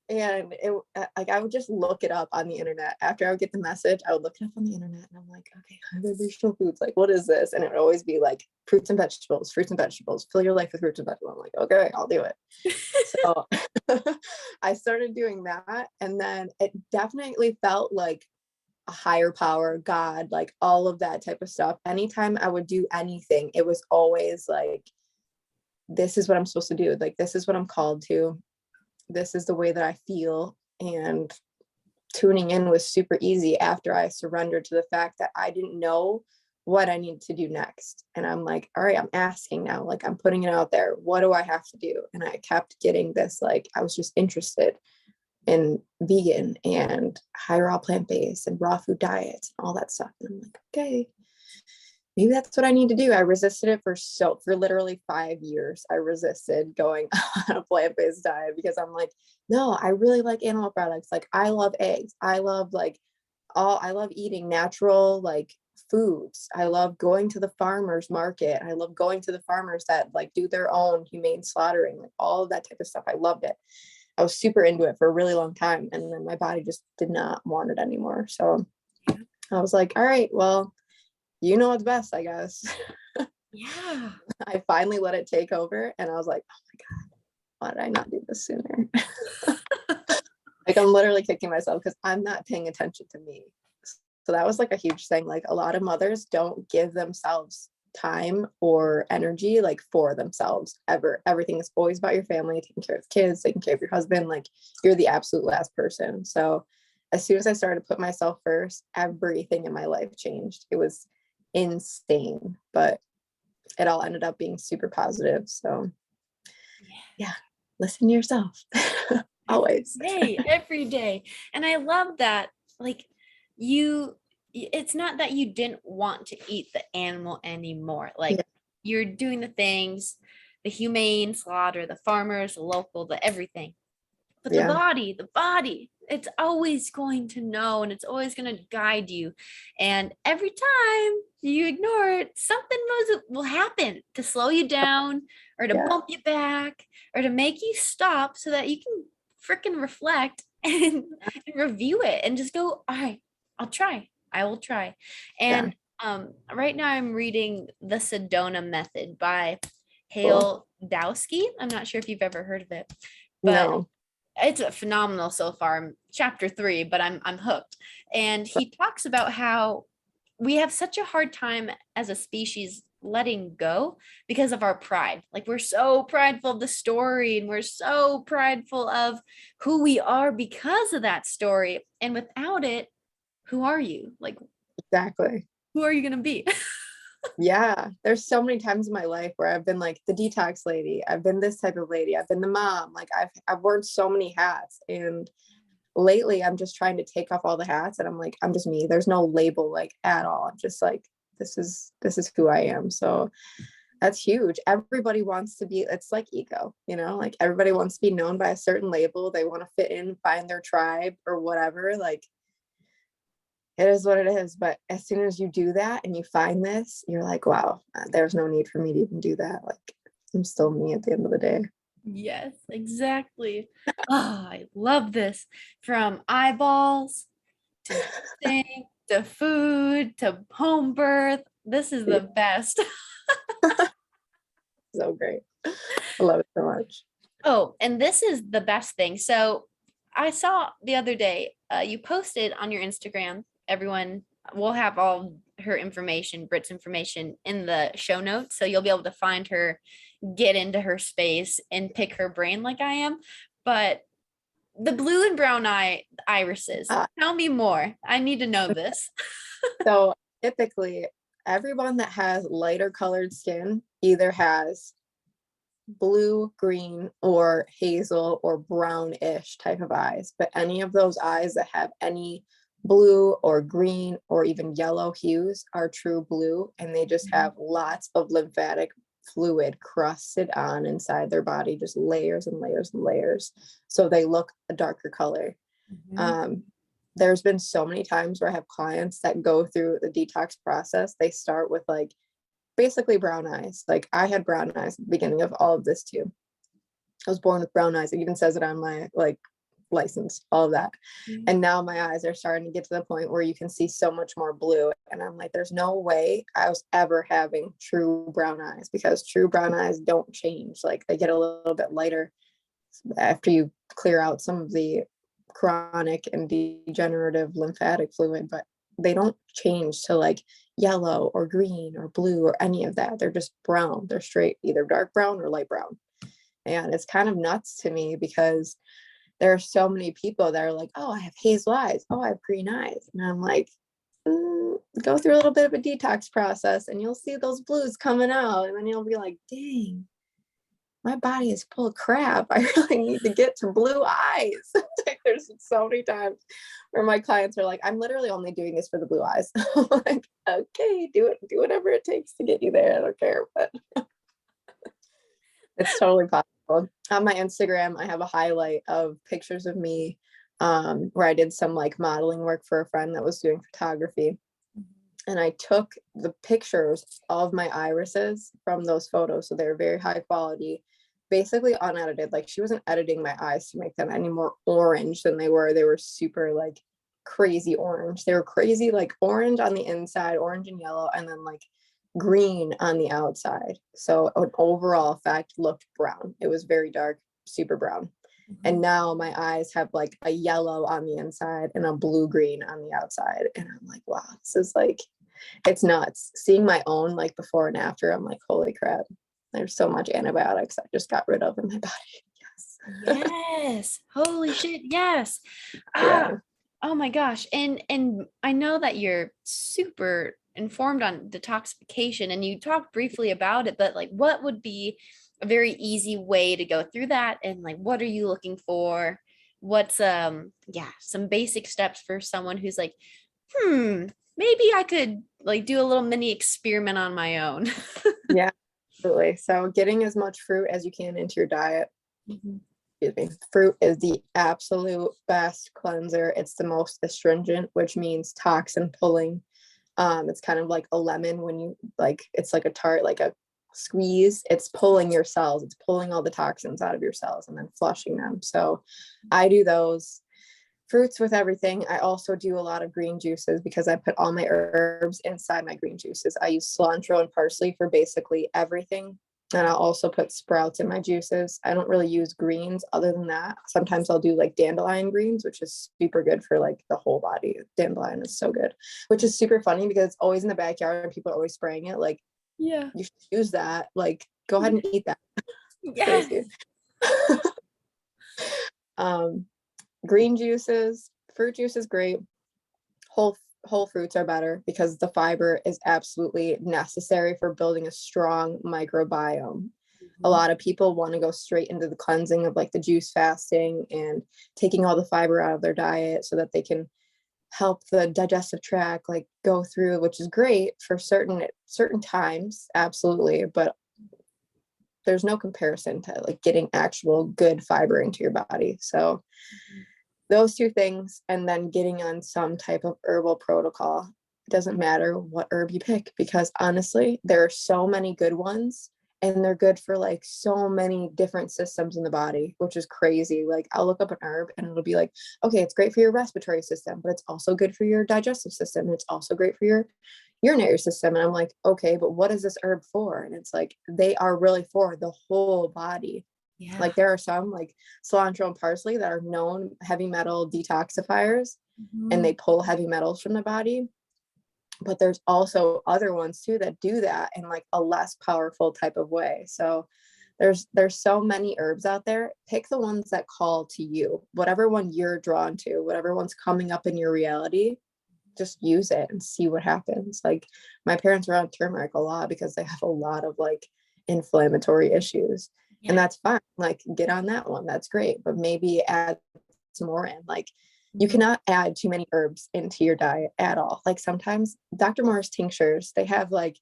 And it like I would just look it up on the internet. After I would get the message, I would look it up on the internet and I'm like, okay, vegetable foods, like what is this? And it would always be like fruits and vegetables, fill your life with fruits and vegetables. I'm like, okay, I'll do it. So I started doing that, and then it definitely felt like a higher power, God, like all of that type of stuff. Anytime I would do anything, it was always like, this is what I'm supposed to do. Like, this is what I'm called to. This is the way that I feel. And tuning in was super easy after I surrendered to the fact that I didn't know what I needed to do next. And I'm like, all right, I'm asking now, like I'm putting it out there. What do I have to do? And I kept getting this, like, I was just interested in vegan and higher all plant-based and raw food diets and all that stuff. And I'm like, okay, maybe that's what I need to do. I resisted it for literally 5 years. I resisted going on a plant-based diet because I'm like, no, I really like animal products. Like I love eggs. I love eating natural like foods. I love going to the farmers market. I love going to the farmers that like do their own humane slaughtering, like all of that type of stuff. I loved it. I was super into it for a really long time. And then my body just did not want it anymore. So I was like, all right, well, you know what's best, I guess. Yeah. I finally let it take over. And I was like, oh my God, why did I not do this sooner? Like I'm literally kicking myself because I'm not paying attention to me. So that was like a huge thing. Like a lot of mothers don't give themselves time or energy like for themselves ever. Everything is always about your family, taking care of kids, taking care of your husband. Like you're the absolute last person. So as soon as I started to put myself first, everything in my life changed. It was insane, but it all ended up being super positive. So yeah, listen to yourself. Always. Every day. And I love that, like it's not that you didn't want to eat the animal anymore. Like Yeah. you're doing the things, the humane slaughter, the farmers, the local, the everything. But Yeah. the body, it's always going to know and it's always going to guide you. And every time you ignore it, something will happen to slow you down or to Yeah. bump you back or to make you stop so that you can freaking reflect and review it and just go, all right, I will try. And right now I'm reading The Sedona Method by Hale Dowski. I'm not sure if you've ever heard of it, but No. it's a phenomenal so far. I'm chapter 3, but I'm hooked. And he talks about how we have such a hard time as a species letting go because of our pride. Like we're so prideful of the story and we're so prideful of who we are because of that story. And without it, who are you? Like Exactly. who are you going to be? Yeah, there's so many times in my life where I've been like the detox lady, I've been this type of lady, I've been the mom, like I've worn so many hats. And lately I'm just trying to take off all the hats and I'm like, I'm just me. There's no label like at all. I'm just like, this is who I am. So that's huge. Everybody wants to be, it's like ego, like everybody wants to be known by a certain label. They want to fit in, find their tribe or whatever. Like it is what it is. But as soon as you do that and you find this, you're like, wow, there's no need for me to even do that. Like I'm still me at the end of the day. Yes, exactly. Oh, I love this. From eyeballs to sing to food to home birth. This is the best. So great. I love it so much. Oh, and this is the best thing. So I saw the other day, you posted on your Instagram. Everyone will have all her information, Britt's information in the show notes. So you'll be able to find her, get into her space and pick her brain like I am. But the blue and brown irises, tell me more. I need to know this. So typically everyone that has lighter colored skin either has blue, green, or hazel or brownish type of eyes. But any of those eyes that have any blue or green or even yellow hues are true blue, and they just have lots of lymphatic fluid crusted on inside their body, just layers and layers and layers. So they look a darker color. There's been so many times where I have clients that go through the detox process. They start with like basically brown eyes. Like I had brown eyes at the beginning of all of this too. I was born with brown eyes. It even says it on my like license, all of that. And now my eyes are starting to get to the point where you can see so much more blue. And I'm like, there's no way I was ever having true brown eyes, because true brown eyes don't change. Like they get a little bit lighter after you clear out some of the chronic and degenerative lymphatic fluid, but they don't change to like yellow or green or blue or any of that. They're just brown. They're straight, either dark brown or light brown. And it's kind of nuts to me because there are so many people that are like, oh, I have hazel eyes. Oh, I have green eyes. And I'm like, go through a little bit of a detox process and you'll see those blues coming out. And then you'll be like, dang, my body is full of crap. I really need to get to blue eyes. Like, there's so many times where my clients are like, I'm literally only doing this for the blue eyes. I'm like, okay, do it, do whatever it takes to get you there. I don't care, but it's totally possible. On my Instagram, I have a highlight of pictures of me where I did some like modeling work for a friend that was doing photography. And I took the pictures of my irises from those photos. So they're very high quality, basically unedited. Like she wasn't editing my eyes to make them any more orange than they were. They were super like crazy orange. They were crazy like orange on the inside, orange and yellow, and then like green on the outside. So an overall effect looked brown. It was very dark, super brown. And now my eyes have like a yellow on the inside and a blue green on the outside. And I'm like, wow, this is like, it's nuts. Seeing my own like before and after, I'm like, holy crap, there's so much antibiotics I just got rid of in my body. Yes. Yes. Holy shit. Yes. Yeah. Oh my gosh. And I know that you're super informed on detoxification and you talked briefly about it, but like what would be a very easy way to go through that? And like what are you looking for? What's some basic steps for someone who's like, maybe I could like do a little mini experiment on my own. Yeah, absolutely. So getting as much fruit as you can into your diet. Excuse me. Fruit is the absolute best cleanser. It's the most astringent, which means toxin pulling. It's kind of like a lemon when you like, it's like a tart, like a squeeze. It's pulling your cells. It's pulling all the toxins out of your cells and then flushing them. So I do those fruits with everything. I also do a lot of green juices because I put all my herbs inside my green juices. I use cilantro and parsley for basically everything. And I'll also put sprouts in my juices. I don't really use greens other than that. Sometimes I'll do like dandelion greens, which is super good for like the whole body. Dandelion is so good, which is super funny because it's always in the backyard and people are always spraying it. Like, Yeah. you should use that. Like, go ahead and eat that. Yes. Crazy. Green juices, fruit juice is great. Whole fruits are better because the fiber is absolutely necessary for building a strong microbiome. A lot of people want to go straight into the cleansing of like the juice fasting and taking all the fiber out of their diet so that they can help the digestive tract like go through, which is great for certain times, absolutely, but there's no comparison to like getting actual good fiber into your body. So those two things, and then getting on some type of herbal protocol. It doesn't matter what herb you pick, because honestly, there are so many good ones and they're good for like so many different systems in the body, which is crazy. Like I'll look up an herb and it'll be like, okay, it's great for your respiratory system, but it's also good for your digestive system. And it's also great for your urinary system. And I'm like, okay, but what is this herb for? And it's like, they are really for the whole body. Yeah. Like there are some like cilantro and parsley that are known heavy metal detoxifiers, and they pull heavy metals from the body. But there's also other ones too that do that in like a less powerful type of way. So there's so many herbs out there. Pick the ones that call to you, whatever one you're drawn to, whatever one's coming up in your reality, just use it and see what happens. Like my parents are on turmeric a lot because they have a lot of like inflammatory issues. Yeah. And that's fine. Like get on that one. That's great. But maybe add some more in. Like you cannot add too many herbs into your diet at all. Like sometimes Dr. Moore's tinctures, they have like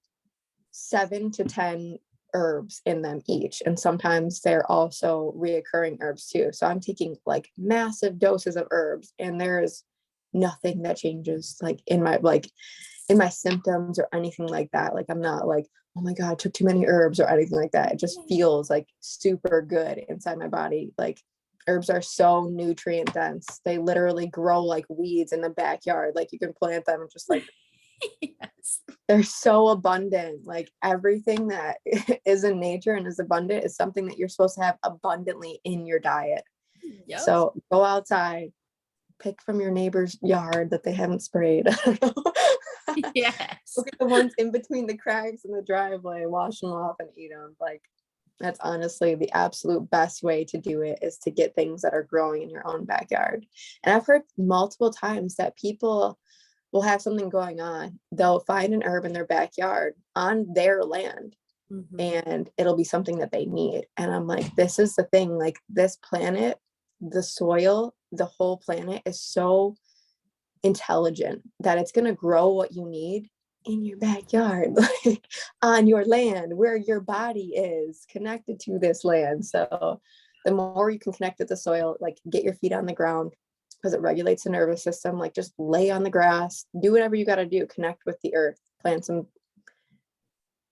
7 to 10 herbs in them each. And sometimes they're also reoccurring herbs too. So I'm taking like massive doses of herbs and there is nothing that changes like in my symptoms or anything like that. Like I'm not like oh my God, I took too many herbs or anything like that. It just feels like super good inside my body. Like herbs are so nutrient dense. They literally grow like weeds in the backyard. Like you can plant them and just like, Yes. they're so abundant. Like everything that is in nature and is abundant is something that you're supposed to have abundantly in your diet. Yep. So go outside, pick from your neighbor's yard that they haven't sprayed. Yes. Look at the ones in between the cracks in the driveway, wash them off and eat them. Like that's honestly the absolute best way to do it, is to get things that are growing in your own backyard. And I've heard multiple times that people will have something going on. They'll find an herb in their backyard on their land, and it'll be something that they need. And I'm like, this is the thing, like this planet, the soil, the whole planet is so intelligent that it's going to grow what you need in your backyard, like on your land, where your body is connected to this land. So the more you can connect with the soil, like get your feet on the ground, because it regulates the nervous system. Like just lay on the grass, do whatever you got to do, connect with the earth, plant some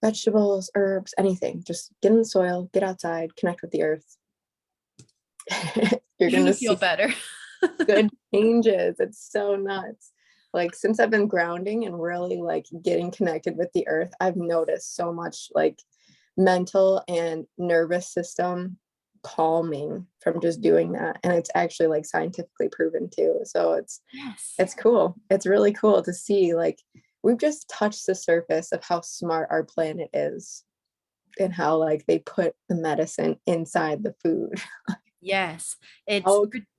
vegetables, herbs, anything. Just get in the soil, get outside, connect with the earth. You're going to feel see better. good changes. It's so nuts. Like since I've been grounding and really like getting connected with the earth, I've noticed so much like mental and nervous system calming from just doing that. And it's actually like scientifically proven too. So it's cool. It's really cool to see, like we've just touched the surface of how smart our planet is and how like they put the medicine inside the food. Yes, it's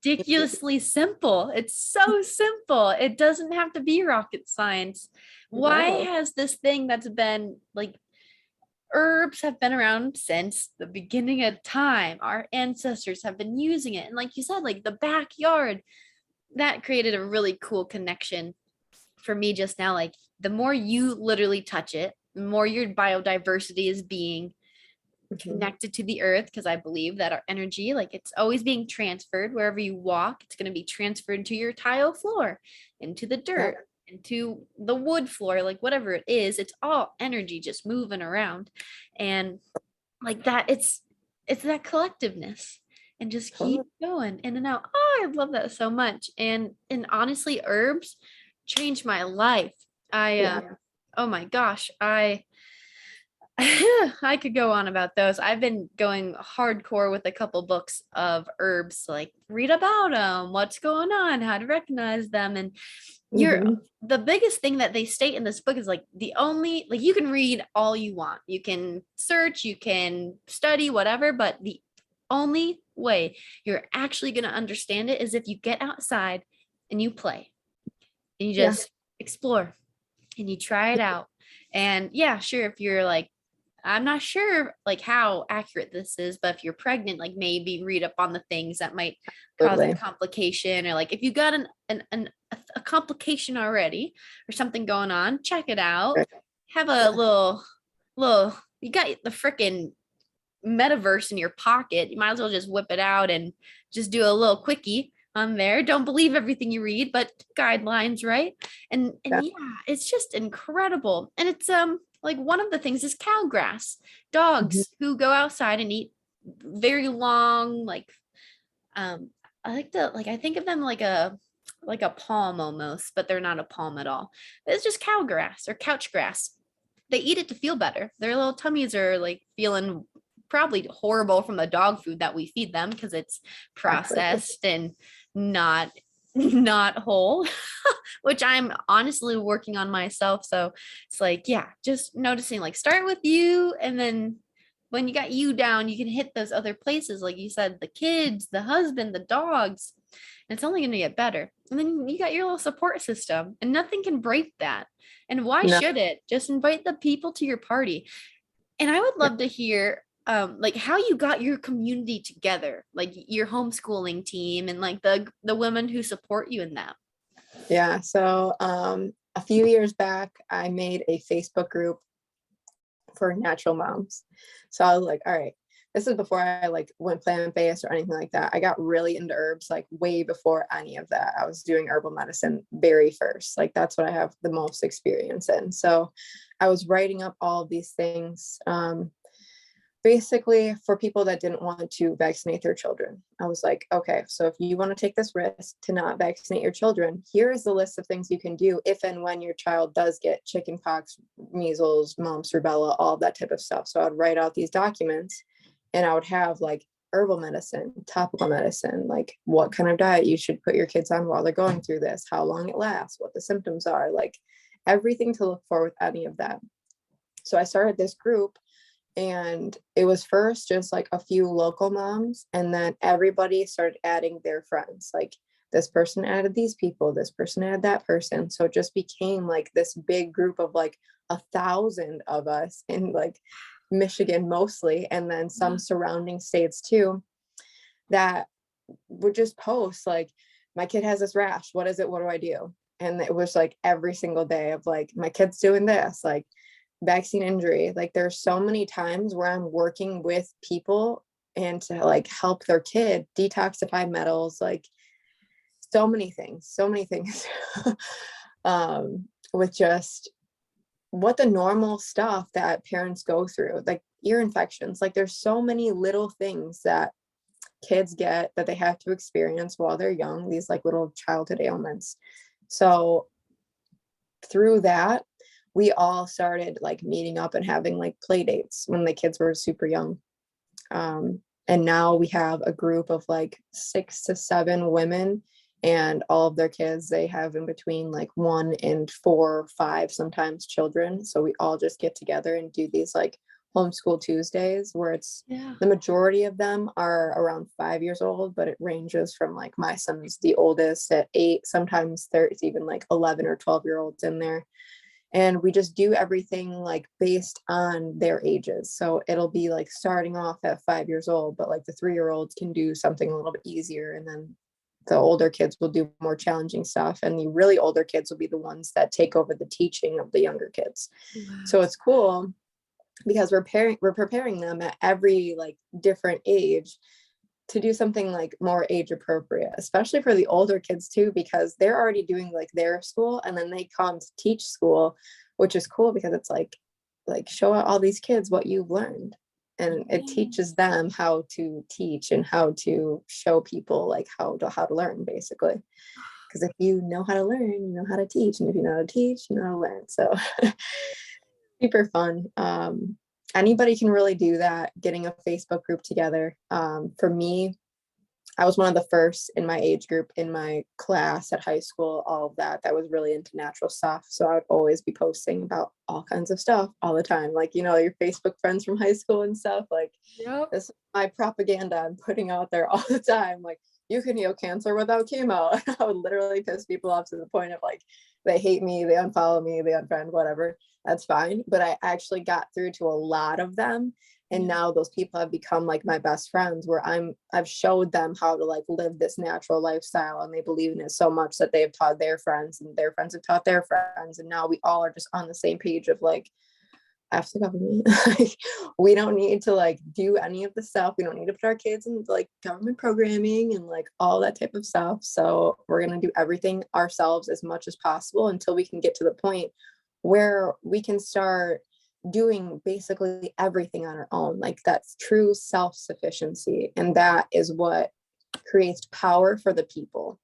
ridiculously simple. It's so simple. It doesn't have to be rocket science. Why has this thing that's been like, herbs have been around since the beginning of time. Our ancestors have been using it. And like you said, like the backyard, that created a really cool connection for me just now. Like the more you literally touch it, the more your biodiversity is being connected to the earth, because I believe that our energy, like it's always being transferred wherever you walk. It's going to be transferred to your tile floor, into the dirt, into the wood floor, like whatever it is, it's all energy just moving around. And like that, it's that collectiveness, and just keep going in and out. Oh, I love that so much. And honestly, herbs changed my life. Oh my gosh, I could go on about those. I've been going hardcore with a couple books of herbs, like read about them, what's going on, how to recognize them. And the biggest thing that they state in this book is like the only, like you can read all you want, you can search, you can study, whatever, but the only way you're actually going to understand it is if you get outside and you play and you just explore and you try it out. And yeah, sure, if you're like, I'm not sure like how accurate this is, but if you're pregnant, like maybe read up on the things that might cause a complication, or like if you got a complication already or something going on, check it out. Have a little, you got the freaking metaverse in your pocket. You might as well just whip it out and just do a little quickie on there. Don't believe everything you read, but guidelines, right? And yeah, it's just incredible. And it's like one of the things is cow grass. Dogs who go outside and eat very long, like I think of them like a palm almost, but they're not a palm at all. It's just cow grass or couch grass. They eat it to feel better. Their little tummies are like feeling probably horrible from the dog food that we feed them, because it's processed and not whole, which I'm honestly working on myself. So it's like, yeah, just noticing, like start with you, and then when you got you down, you can hit those other places, like you said, the kids, the husband, the dogs, and it's only going to get better. And then you got your little support system, and nothing can break that. And why should it? Just invite the people to your party. And I would love to hear like how you got your community together, like your homeschooling team, and like the women who support you in that. Yeah. So a few years back, I made a Facebook group for natural moms. So I was like, all right, this is before I like went plant-based or anything like that. I got really into herbs like way before any of that. I was doing herbal medicine very first. Like that's what I have the most experience in. So I was writing up all of these things, basically for people that didn't want to vaccinate their children. I was like, okay, so if you want to take this risk to not vaccinate your children, here is the list of things you can do if and when your child does get chickenpox, measles, mumps, rubella, all that type of stuff. So I'd write out these documents, and I would have like herbal medicine, topical medicine, like what kind of diet you should put your kids on while they're going through this, how long it lasts, what the symptoms are, like everything to look for with any of that. So I started this group, and it was first just like a few local moms, and then everybody started adding their friends. Like this person added these people, this person added that person. So it just became like this big group of like 1,000 of us in like Michigan mostly, and then some surrounding states too, that would just post like, my kid has this rash, what is it, what do I do? And it was like every single day of like, my kid's doing this, like vaccine injury. Like there's so many times where I'm working with people and to like help their kid detoxify metals, like so many things with just what the normal stuff that parents go through, like ear infections. Like there's so many little things that kids get that they have to experience while they're young, these like little childhood ailments. So through that, we all started like meeting up and having like play dates when the kids were super young. And now we have a group of like 6 to 7 women, and all of their kids, they have in between like 1 and 4, 5 sometimes children. So we all just get together and do these like homeschool Tuesdays, where it's the majority of them are around 5 years old, but it ranges from like my son's the oldest at 8, sometimes there's even like 11 or 12-year-olds in there. And we just do everything like based on their ages. So it'll be like starting off at 5 years old, but like the 3-year-olds can do something a little bit easier, and then the older kids will do more challenging stuff, and the really older kids will be the ones that take over the teaching of the younger kids. Wow. So it's cool because we're preparing them at every like different age to do something like more age appropriate, especially for the older kids too, because they're already doing like their school, and then they come to teach school, which is cool because it's like show all these kids what you've learned. And it teaches them how to teach and how to show people like how to learn, basically. Because if you know how to learn, you know how to teach. And if you know how to teach, you know how to learn. So super fun. Anybody can really do that, getting a Facebook group together. For me, I was one of the first in my age group, in my class at high school, all of that was really into natural stuff. So I would always be posting about all kinds of stuff all the time. Like, you know, your Facebook friends from high school and stuff, like this is my propaganda I'm putting out there all the time. Like, you can heal cancer without chemo. I would literally piss people off to the point of like, they hate me, they unfollow me, they unfriend, whatever. That's fine. But I actually got through to a lot of them. And now those people have become like my best friends, where I've showed them how to like live this natural lifestyle, and they believe in it so much that they have taught their friends, and their friends have taught their friends. And now we all are just on the same page of like, after government, like, we don't need to like do any of the stuff. We don't need to put our kids in like government programming and like all that type of stuff. So we're going to do everything ourselves as much as possible until we can get to the point where we can start doing basically everything on our own. Like that's true self-sufficiency, and that is what creates power for the people.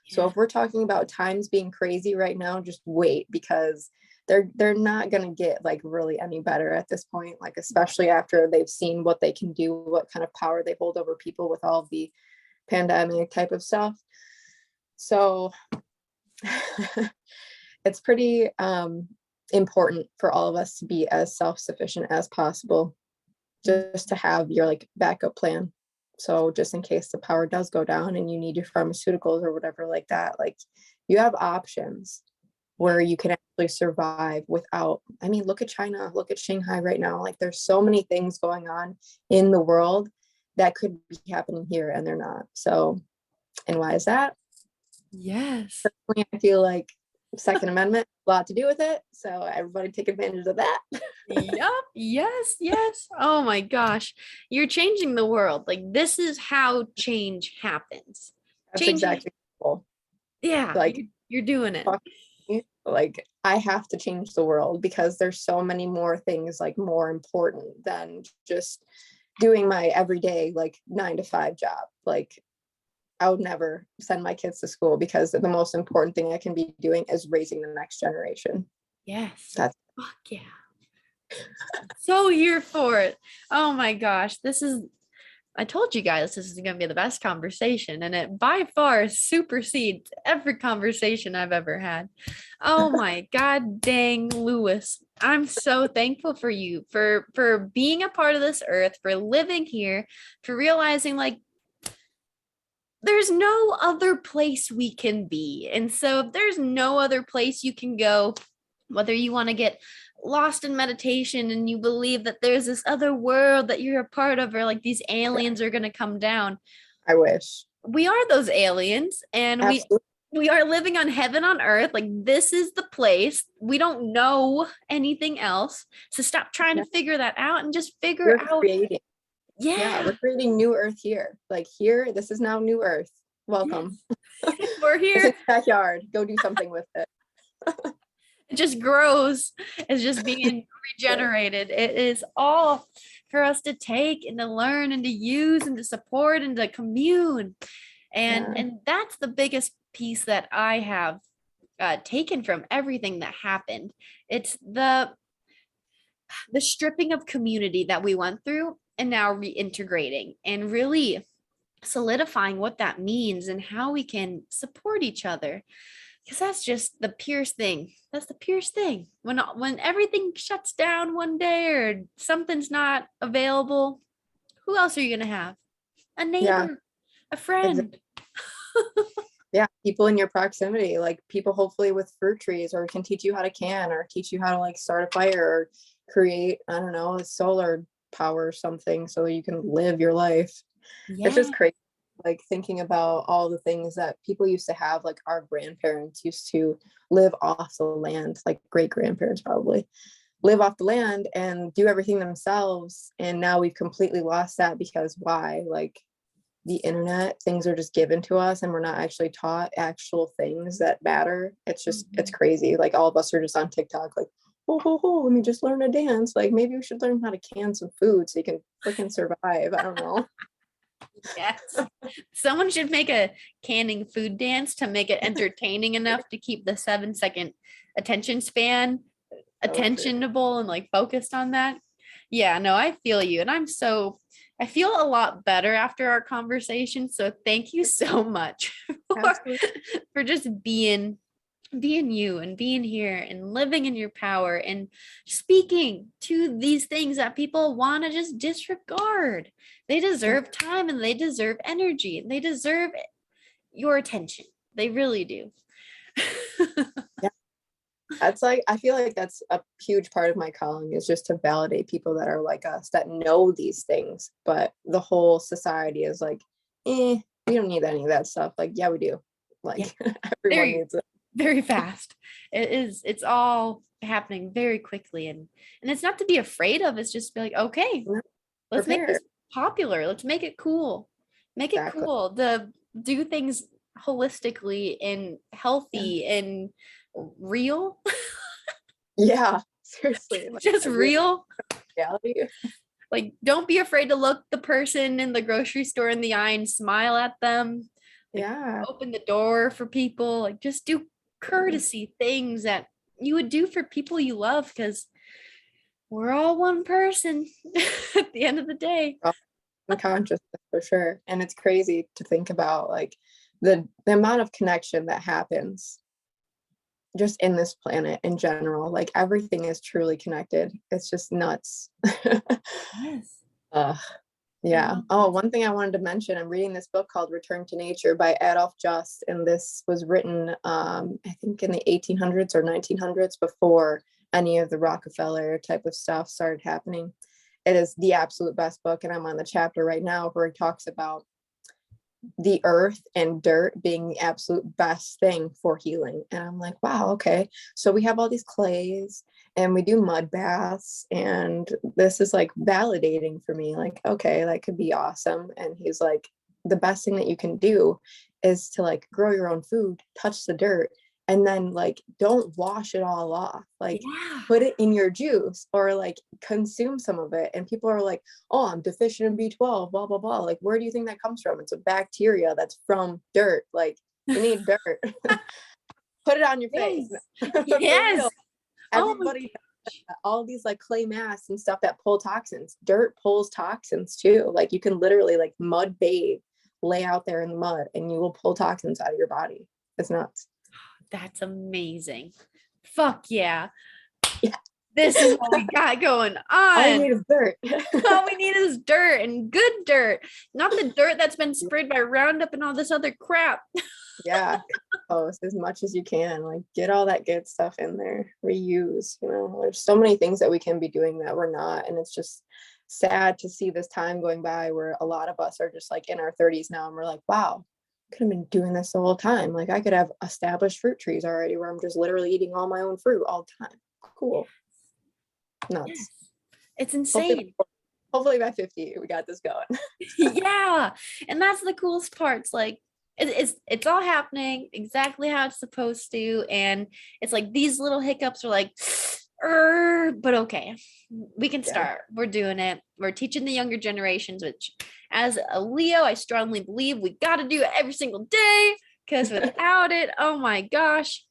So if we're talking about times being crazy right now, just wait, because they're not going to get like really any better at this point, like especially after they've seen what they can do, what kind of power they hold over people with all of the pandemic type of stuff. So it's pretty important for all of us to be as self-sufficient as possible, just to have your like backup plan. So just in case the power does go down and you need your pharmaceuticals or whatever like that, like you have options where you can actually survive without, I mean, look at China, look at Shanghai right now. Like there's so many things going on in the world that could be happening here, and they're not. So, and why is that? Yes. Personally, I feel like Second Amendment, a lot to do with it. So everybody take advantage of that. Yep. Yes. Oh my gosh. You're changing the world. Like this is how change happens. That's exactly cool. Yeah. Like you're doing it. like I have to change the world because there's so many more things like more important than just doing my everyday like 9 to 5 job. Like I would never send my kids to school because the most important thing I can be doing is raising the next generation. Yes. That's Fuck yeah. So here for it. Oh my gosh. I told you guys this is going to be the best conversation, and it by far supersedes every conversation I've ever had. Oh my God dang, Lewis. I'm so thankful for you for being a part of this earth, for living here, for realizing like there's no other place we can be. And so if there's no other place you can go, whether you want to get lost in meditation and you believe that there's this other world that you're a part of, or like these aliens are going to come down. I wish. We are those aliens, and Absolutely. we are living on heaven on earth. Like this is the place. We don't know anything else. So stop trying to figure that out and just figure We're out. creating. Yeah. We're creating new earth here. Like here, this is now new earth. Welcome. Yes. We're It's here. in the backyard. Go do something with it. It just grows. It's just being regenerated. It is all for us to take and to learn and to use and to support and to commune. And that's the biggest piece that I have taken from everything that happened. It's the stripping of community that we went through and now reintegrating and really solidifying what that means and how we can support each other, because that's just the purest thing. That's the purest thing. When everything shuts down one day or something's not available, who else are you going to have? A neighbor, a friend. Yeah, people in your proximity, like people hopefully with fruit trees, or can teach you how to can, or teach you how to like start a fire, or create, I don't know, a solar power or something so you can live your life. It's just crazy, like thinking about all the things that people used to have. Like our grandparents used to live off the land, like great grandparents probably live off the land and do everything themselves, and now we've completely lost that because why? Like the internet, things are just given to us and we're not actually taught actual things that matter. It's just it's crazy. Like all of us are just on TikTok like, oh, let me just learn a dance. Like maybe we should learn how to can some food so you can freaking survive. I don't know. Yes. Someone should make a canning food dance to make it entertaining enough to keep the 7-second attention span attentionable and like focused on that. Yeah, no, I feel you. And I feel a lot better after our conversation. So thank you so much for just being you and being here and living in your power and speaking to these things that people want to just disregard. They deserve time and they deserve energy and they deserve your attention. They really do. That's like, I feel like that's a huge part of my calling, is just to validate people that are like us, that know these things, but the whole society is like, we don't need any of that stuff. Like, yeah, we do. Like everyone needs it. Very fast. It's all happening very quickly, and it's not to be afraid of. It's just be like, okay, let's make this popular. Let's make it cool. Make it cool to do things holistically and healthy and real. Yeah, seriously. Like, just real reality. Like, don't be afraid to look the person in the grocery store in the eye and smile at them. Like, open the door for people. Like, just do courtesy things that you would do for people you love, because we're all one person at the end of the day. Consciousness for sure. And it's crazy to think about like the amount of connection that happens just in this planet in general. Like everything is truly connected. It's just nuts. Yes. Yeah. Oh, one thing I wanted to mention, I'm reading this book called Return to Nature by Adolf Just, and this was written I think in the 1800s or 1900s, before any of the Rockefeller type of stuff started happening. It is the absolute best book, and I'm on the chapter right now where he talks about the earth and dirt being the absolute best thing for healing. And I'm like, wow, okay, so we have all these clays and we do mud baths, and this is like validating for me, like, okay, that could be awesome. And he's like, the best thing that you can do is to like grow your own food, touch the dirt, and then like don't wash it all off. Like Yeah. put it in your juice or like consume some of it. And people are like, oh, I'm deficient in B12, blah, blah, blah. Like, where do you think that comes from? It's a bacteria that's from dirt. Like, you need dirt. Put it on your face. Yes. For Yes. real. Oh my Everybody, all these like clay masks and stuff that pull toxins. Dirt pulls toxins too. Like you can literally like mud bathe, lay out there in the mud, and you will pull toxins out of your body. It's nuts. That's amazing. Fuck yeah. Yeah. This is what we got going All you on. need is dirt. All we need is dirt, and good dirt, not the dirt that's been sprayed by Roundup and all this other crap. Yeah, compost as much as you can. Like get all that good stuff in there. Reuse. You know, there's so many things that we can be doing that we're not, and it's just sad to see this time going by where a lot of us are just like in our 30s now, and we're like, wow, I could have been doing this the whole time. Like I could have established fruit trees already where I'm just literally eating all my own fruit all the time. Cool. Nuts. Yes. It's insane. Hopefully by 50 we got this going. Yeah, and that's the coolest parts. Like it's all happening exactly how it's supposed to, and it's like these little hiccups are like, but okay, we can start. We're doing it. We're teaching the younger generations, which as a Leo, I strongly believe we got to do it every single day, because without it, oh my gosh,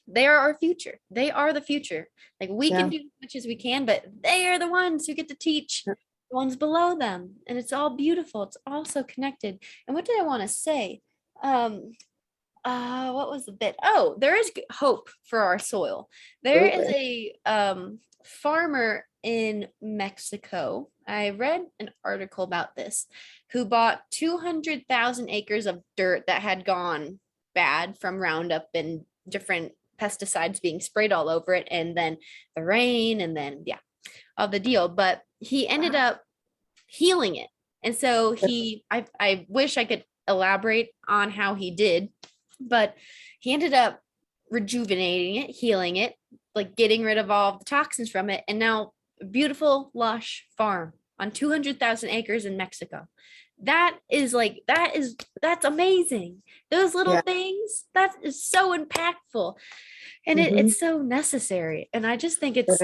they are our future. They are the future. Like we can do as much as we can, but they are the ones who get to teach the ones below them. And it's all beautiful. It's all so connected. And what did I want to say? What was the bit? Oh, there is hope for our soil. There is a farmer in Mexico. I read an article about this, who bought 200,000 acres of dirt that had gone bad from Roundup and different pesticides being sprayed all over it, and then the rain, and then all the deal. But he ended up healing it. And so I wish I could elaborate on how he did, but he ended up rejuvenating it, healing it, like getting rid of all the toxins from it, and now a beautiful lush farm on 200,000 acres in Mexico. That's amazing. Those little things, that is so impactful, and it's so necessary. And I just think it's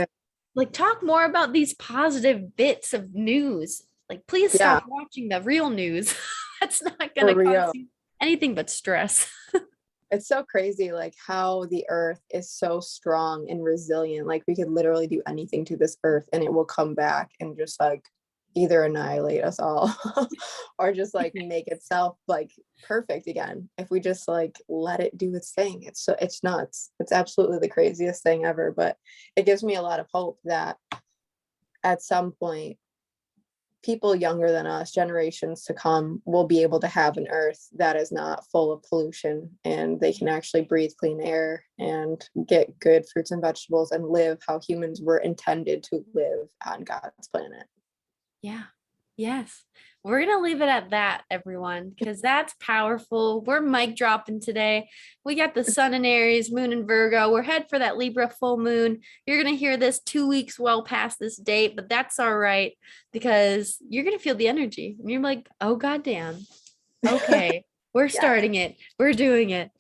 like, talk more about these positive bits of news. Like, please stop watching the real news. That's not going to cause you anything but stress. It's so crazy, like how the earth is so strong and resilient. Like we could literally do anything to this earth and it will come back and just like either annihilate us all or just like make itself like perfect again if we just like let it do its thing. It's nuts. It's absolutely the craziest thing ever, but it gives me a lot of hope that at some point people younger than us, generations to come, will be able to have an earth that is not full of pollution, and they can actually breathe clean air and get good fruits and vegetables and live how humans were intended to live on God's planet. Yeah. Yes. We're going to leave it at that, everyone, because that's powerful. We're mic dropping today. We got the sun in Aries, moon in Virgo. We're head for that Libra full moon. You're going to hear this 2 weeks well past this date, but that's all right, because you're going to feel the energy. And you're like, oh, goddamn. Okay, we're starting it. We're doing it.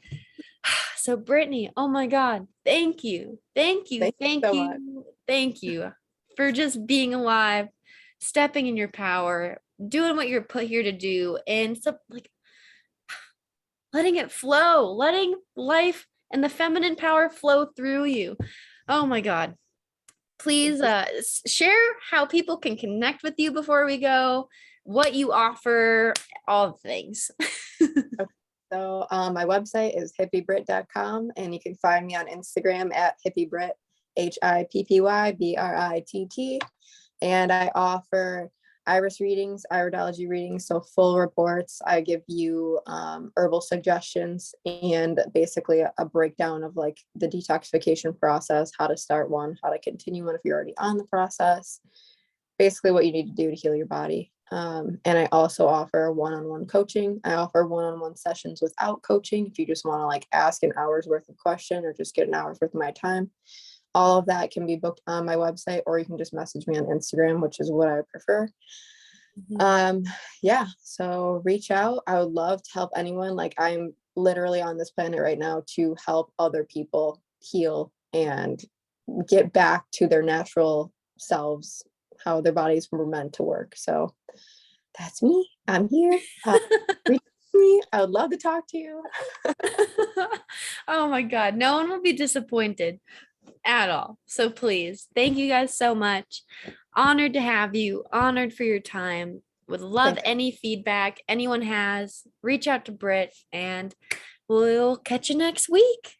So Brittany, oh my God, thank you. Thank you. Thank you. Thank you for just being alive, stepping in your power, doing what you're put here to do, and so like letting it flow, letting life and the feminine power flow through you. Oh my God. Please share how people can connect with you before we go, what you offer, all the things. Okay. So my website is hippiebritt.com, and you can find me on Instagram at hippiebritt, HIPPYBRITT. And I offer iris readings, iridology readings, so full reports. I give you herbal suggestions and basically a breakdown of like the detoxification process, how to start one, how to continue one if you're already on the process, basically what you need to do to heal your body. And I also offer one-on-one coaching. I offer one-on-one sessions without coaching if you just want to like ask an hour's worth of question or just get an hour's worth of my time. All of that can be booked on my website, or you can just message me on Instagram, which is what I prefer. So reach out. I would love to help anyone. Like I'm literally on this planet right now to help other people heal and get back to their natural selves, how their bodies were meant to work. So that's me. I'm here. Reach me. I would love to talk to you. Oh my God. No one will be disappointed at all. So please, thank you guys so much. Honored to have you. Honored for your time. Would love any feedback anyone has. Reach out to Britt and we'll catch you next week.